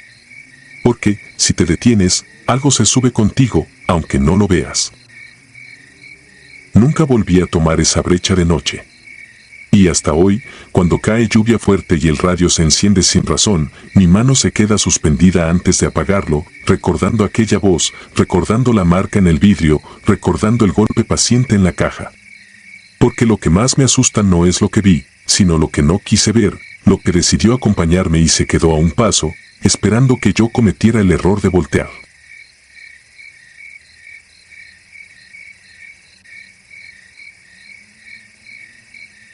A: Porque, si te detienes, algo se sube contigo, aunque no lo veas. Nunca volví a tomar esa brecha de noche. Y hasta hoy, cuando cae lluvia fuerte y el radio se enciende sin razón, mi mano se queda suspendida antes de apagarlo, recordando aquella voz, recordando la marca en el vidrio, recordando el golpe paciente en la caja. Porque lo que más me asusta no es lo que vi, sino lo que no quise ver, lo que decidió acompañarme y se quedó a un paso, esperando que yo cometiera el error de voltear.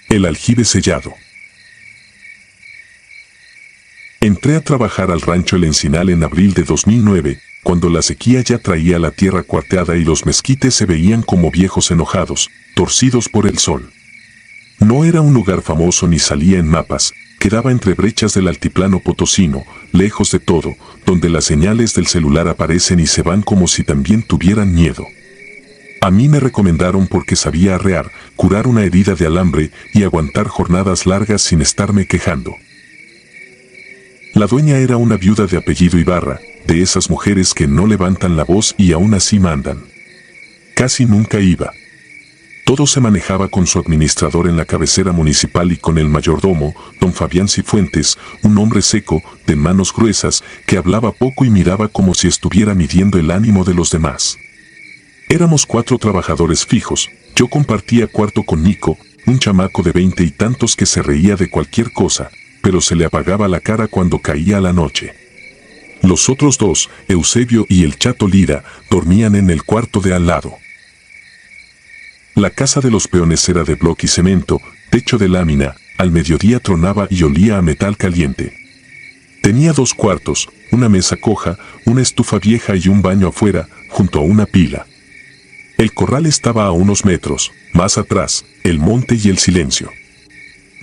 A: El aljibe sellado. Entré a trabajar al rancho El Encinal en abril de 2009, cuando la sequía ya traía la tierra cuarteada y los mezquites se veían como viejos enojados, torcidos por el sol. No era un lugar famoso ni salía en mapas, quedaba entre brechas del altiplano potosino, lejos de todo, donde las señales del celular aparecen y se van como si también tuvieran miedo. A mí me recomendaron porque sabía arrear, curar una herida de alambre y aguantar jornadas largas sin estarme quejando. La dueña era una viuda de apellido Ibarra, de esas mujeres que no levantan la voz y aún así mandan. Casi nunca iba. Todo se manejaba con su administrador en la cabecera municipal y con el mayordomo, don Fabián Cifuentes, un hombre seco, de manos gruesas, que hablaba poco y miraba como si estuviera midiendo el ánimo de los demás. Éramos 4 trabajadores fijos, yo compartía cuarto con Nico, un chamaco de 20 y tantos que se reía de cualquier cosa, pero se le apagaba la cara cuando caía la noche. Los otros 2, Eusebio y el Chato Lira, dormían en el cuarto de al lado. La casa de los peones era de bloque y cemento, techo de lámina, al mediodía tronaba y olía a metal caliente. Tenía 2 cuartos, una mesa coja, una estufa vieja y un baño afuera, junto a una pila. El corral estaba a unos metros, más atrás, el monte y el silencio.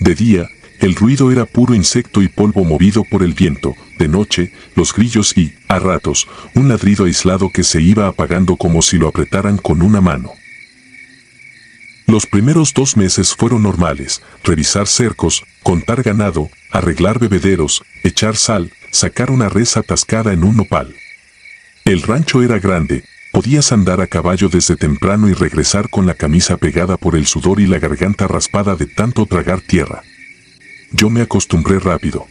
A: De día, el ruido era puro insecto y polvo movido por el viento, de noche, los grillos y, a ratos, un ladrido aislado que se iba apagando como si lo apretaran con una mano. Los primeros 2 meses fueron normales: revisar cercos, contar ganado, arreglar bebederos, echar sal, sacar una res atascada en un nopal. El rancho era grande, podías andar a caballo desde temprano y regresar con la camisa pegada por el sudor y la garganta raspada de tanto tragar tierra. Yo me acostumbré rápido.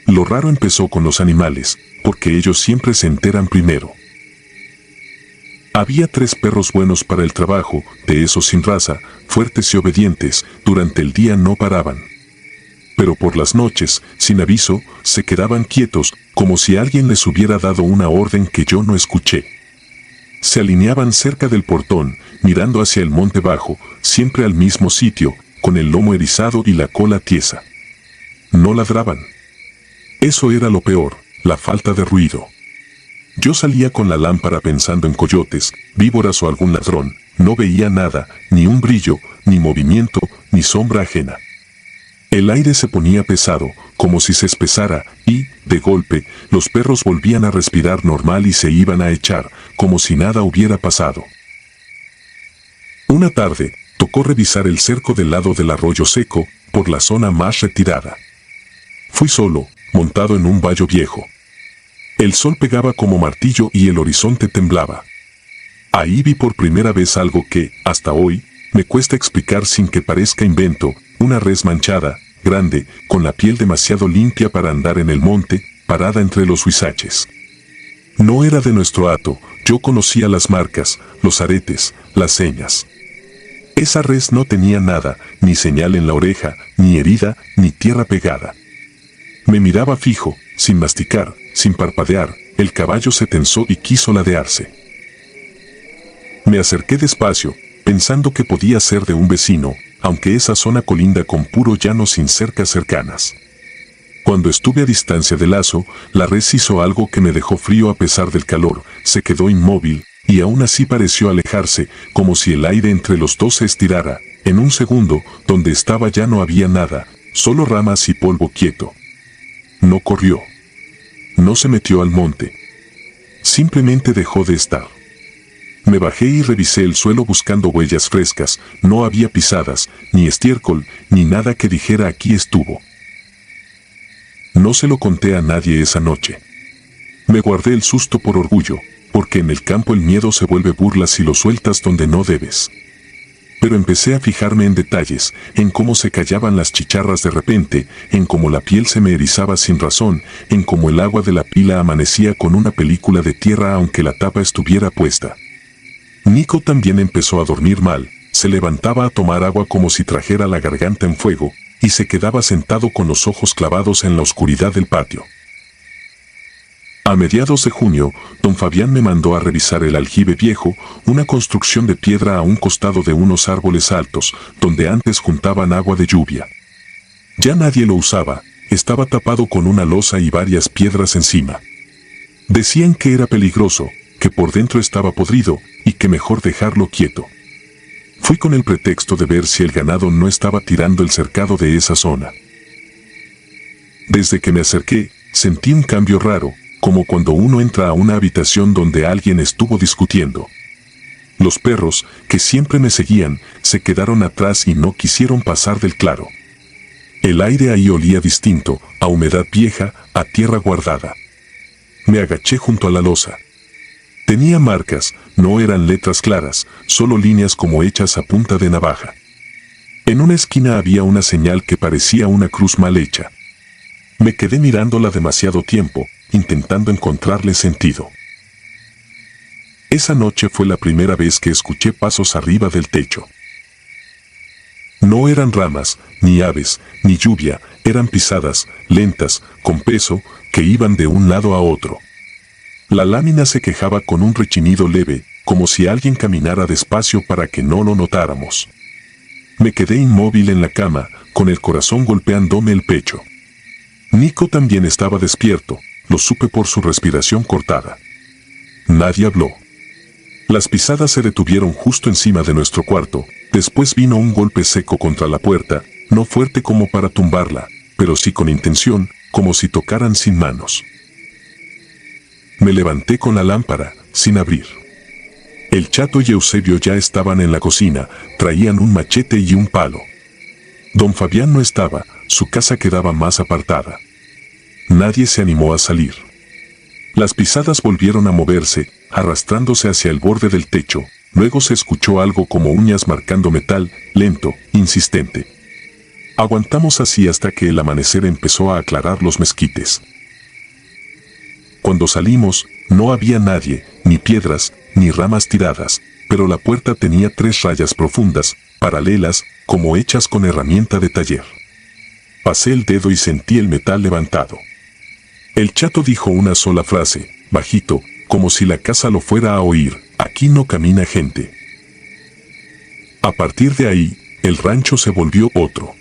A: Lo raro empezó con los animales, porque ellos siempre se enteran primero. Había 3 perros buenos para el trabajo, de esos sin raza, fuertes y obedientes. Durante el día no paraban. Pero por las noches, sin aviso, se quedaban quietos, como si alguien les hubiera dado una orden que yo no escuché. Se alineaban cerca del portón, mirando hacia el monte bajo, siempre al mismo sitio, con el lomo erizado y la cola tiesa. No ladraban. Eso era lo peor, la falta de ruido. Yo salía con la lámpara pensando en coyotes, víboras o algún ladrón. No veía nada, ni un brillo, ni movimiento, ni sombra ajena. El aire se ponía pesado, como si se espesara, y, de golpe, los perros volvían a respirar normal y se iban a echar, como si nada hubiera pasado. Una tarde, tocó revisar el cerco del lado del arroyo seco, por la zona más retirada. Fui solo, montado en un vallo viejo. El sol pegaba como martillo y el horizonte temblaba. Ahí vi por primera vez algo que, hasta hoy, me cuesta explicar sin que parezca invento: una res manchada, grande, con la piel demasiado limpia para andar en el monte, parada entre los huizaches. No era de nuestro hato, yo conocía las marcas, los aretes, las señas. Esa res no tenía nada, ni señal en la oreja, ni herida, ni tierra pegada. Me miraba fijo, sin masticar, sin parpadear. El caballo se tensó y quiso ladearse. Me acerqué despacio, pensando que podía ser de un vecino, aunque esa zona colinda con puro llano sin cercas cercanas. Cuando estuve a distancia del lazo, la res hizo algo que me dejó frío a pesar del calor. Se quedó inmóvil, y aún así pareció alejarse, como si el aire entre los dos se estirara. En un segundo, donde estaba ya no había nada, solo ramas y polvo quieto. No corrió. No se metió al monte. Simplemente dejó de estar. Me bajé y revisé el suelo buscando huellas frescas. No había pisadas, ni estiércol, ni nada que dijera aquí estuvo. No se lo conté a nadie esa noche. Me guardé el susto por orgullo, porque en el campo el miedo se vuelve burla si lo sueltas donde no debes. Pero empecé a fijarme en detalles, en cómo se callaban las chicharras de repente, en cómo la piel se me erizaba sin razón, en cómo el agua de la pila amanecía con una película de tierra aunque la tapa estuviera puesta. Nico también empezó a dormir mal, se levantaba a tomar agua como si trajera la garganta en fuego, y se quedaba sentado con los ojos clavados en la oscuridad del patio. A mediados de junio, don Fabián me mandó a revisar el aljibe viejo, una construcción de piedra a un costado de unos árboles altos, donde antes juntaban agua de lluvia. Ya nadie lo usaba, estaba tapado con una losa y varias piedras encima. Decían que era peligroso, que por dentro estaba podrido, y que mejor dejarlo quieto. Fui con el pretexto de ver si el ganado no estaba tirando el cercado de esa zona. Desde que me acerqué, sentí un cambio raro, como cuando uno entra a una habitación donde alguien estuvo discutiendo. Los perros, que siempre me seguían, se quedaron atrás y no quisieron pasar del claro. El aire ahí olía distinto, a humedad vieja, a tierra guardada. Me agaché junto a la losa. Tenía marcas, no eran letras claras, solo líneas como hechas a punta de navaja. En una esquina había una señal que parecía una cruz mal hecha. Me quedé mirándola demasiado tiempo, intentando encontrarle sentido. Esa noche fue la primera vez que escuché pasos arriba del techo. No eran ramas, ni aves, ni lluvia, eran pisadas, lentas, con peso, que iban de un lado a otro. La lámina se quejaba con un rechinido leve, como si alguien caminara despacio para que no lo notáramos. Me quedé inmóvil en la cama, con el corazón golpeándome el pecho. Nico también estaba despierto, lo supe por su respiración cortada. Nadie habló. Las pisadas se detuvieron justo encima de nuestro cuarto, después vino un golpe seco contra la puerta, no fuerte como para tumbarla, pero sí con intención, como si tocaran sin manos. Me levanté con la lámpara, sin abrir. El Chato y Eusebio ya estaban en la cocina, traían un machete y un palo. Don Fabián no estaba, su casa quedaba más apartada. Nadie se animó a salir. Las pisadas volvieron a moverse, arrastrándose hacia el borde del techo. Luego se escuchó algo como uñas marcando metal, lento, insistente. Aguantamos así hasta que el amanecer empezó a aclarar los mezquites. Cuando salimos, no había nadie, ni piedras, ni ramas tiradas, pero la puerta tenía 3 rayas profundas, paralelas, como hechas con herramienta de taller. Pasé el dedo y sentí el metal levantado. El Chato dijo una sola frase, bajito, como si la casa lo fuera a oír: aquí no camina gente. A partir de ahí, el rancho se volvió otro.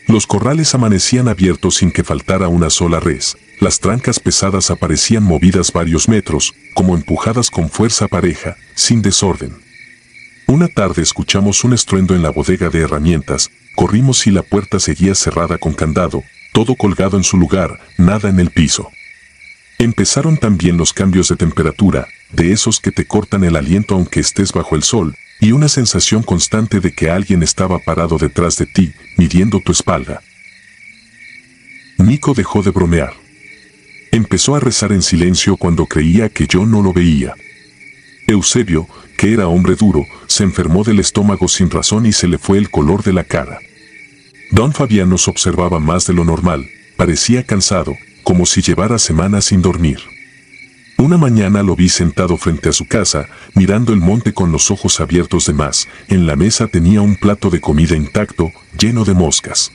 A: Los corrales amanecían abiertos sin que faltara una sola res. Las trancas pesadas aparecían movidas varios metros, como empujadas con fuerza pareja, sin desorden. Una tarde escuchamos un estruendo en la bodega de herramientas, corrimos y la puerta seguía cerrada con candado, todo colgado en su lugar, nada en el piso. Empezaron también los cambios de temperatura, de esos que te cortan el aliento aunque estés bajo el sol, y una sensación constante de que alguien estaba parado detrás de ti, midiendo tu espalda. Nico dejó de bromear. Empezó a rezar en silencio cuando creía que yo no lo veía. Eusebio, que era hombre duro, se enfermó del estómago sin razón y se le fue el color de la cara. Don Fabián nos observaba más de lo normal, parecía cansado, como si llevara semanas sin dormir. Una mañana lo vi sentado frente a su casa, mirando el monte con los ojos abiertos de más. En la mesa tenía un plato de comida intacto, lleno de moscas.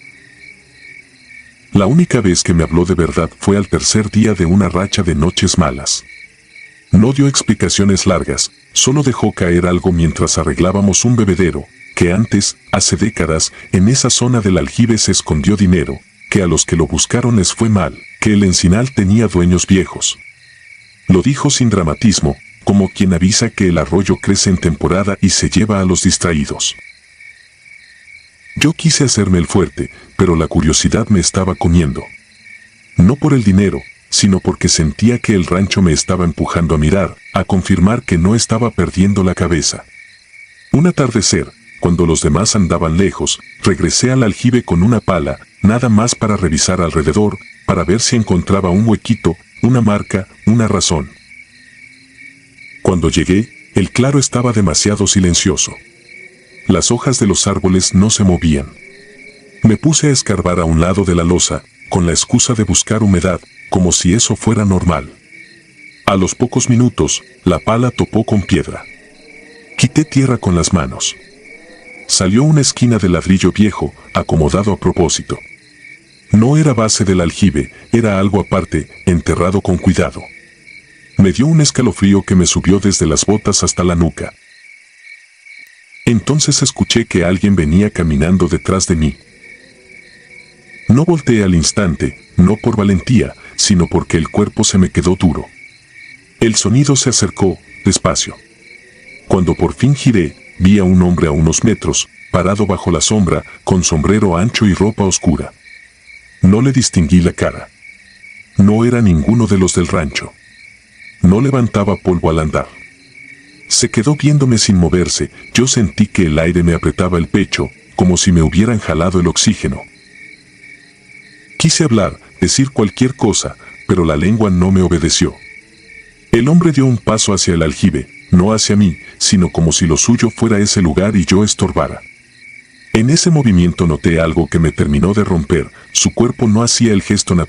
A: La única vez que me habló de verdad fue al tercer día de una racha de noches malas. No dio explicaciones largas, solo dejó caer algo mientras arreglábamos un bebedero, que antes, hace décadas, en esa zona del aljibe se escondió dinero, que a los que lo buscaron les fue mal, que el encinal tenía dueños viejos. Lo dijo sin dramatismo, como quien avisa que el arroyo crece en temporada y se lleva a los distraídos. Yo quise hacerme el fuerte, pero la curiosidad me estaba comiendo. No por el dinero, sino porque sentía que el rancho me estaba empujando a mirar, a confirmar que no estaba perdiendo la cabeza. Un atardecer, cuando los demás andaban lejos, regresé al aljibe con una pala, nada más para revisar alrededor, para ver si encontraba un huequito, una marca, una razón. Cuando llegué, el claro estaba demasiado silencioso. Las hojas de los árboles no se movían. Me puse a escarbar a un lado de la losa, con la excusa de buscar humedad, como si eso fuera normal. A los pocos minutos, la pala topó con piedra. Quité tierra con las manos. Salió una esquina de ladrillo viejo, acomodado a propósito. No era base del aljibe, era algo aparte, enterrado con cuidado. Me dio un escalofrío que me subió desde las botas hasta la nuca. Entonces escuché que alguien venía caminando detrás de mí. No volteé al instante, no por valentía, sino porque el cuerpo se me quedó duro. El sonido se acercó, despacio. Cuando por fin giré, vi a un hombre a unos metros, parado bajo la sombra, con sombrero ancho y ropa oscura. No le distinguí la cara. No era ninguno de los del rancho. No levantaba polvo al andar. Se quedó viéndome sin moverse. Yo sentí que el aire me apretaba el pecho, como si me hubieran jalado el oxígeno. Quise hablar, decir cualquier cosa, pero la lengua no me obedeció. El hombre dio un paso hacia el aljibe, no hacia mí, sino como si lo suyo fuera ese lugar y yo estorbara. En ese movimiento noté algo que me terminó de romper. Su cuerpo no hacía el gesto natural.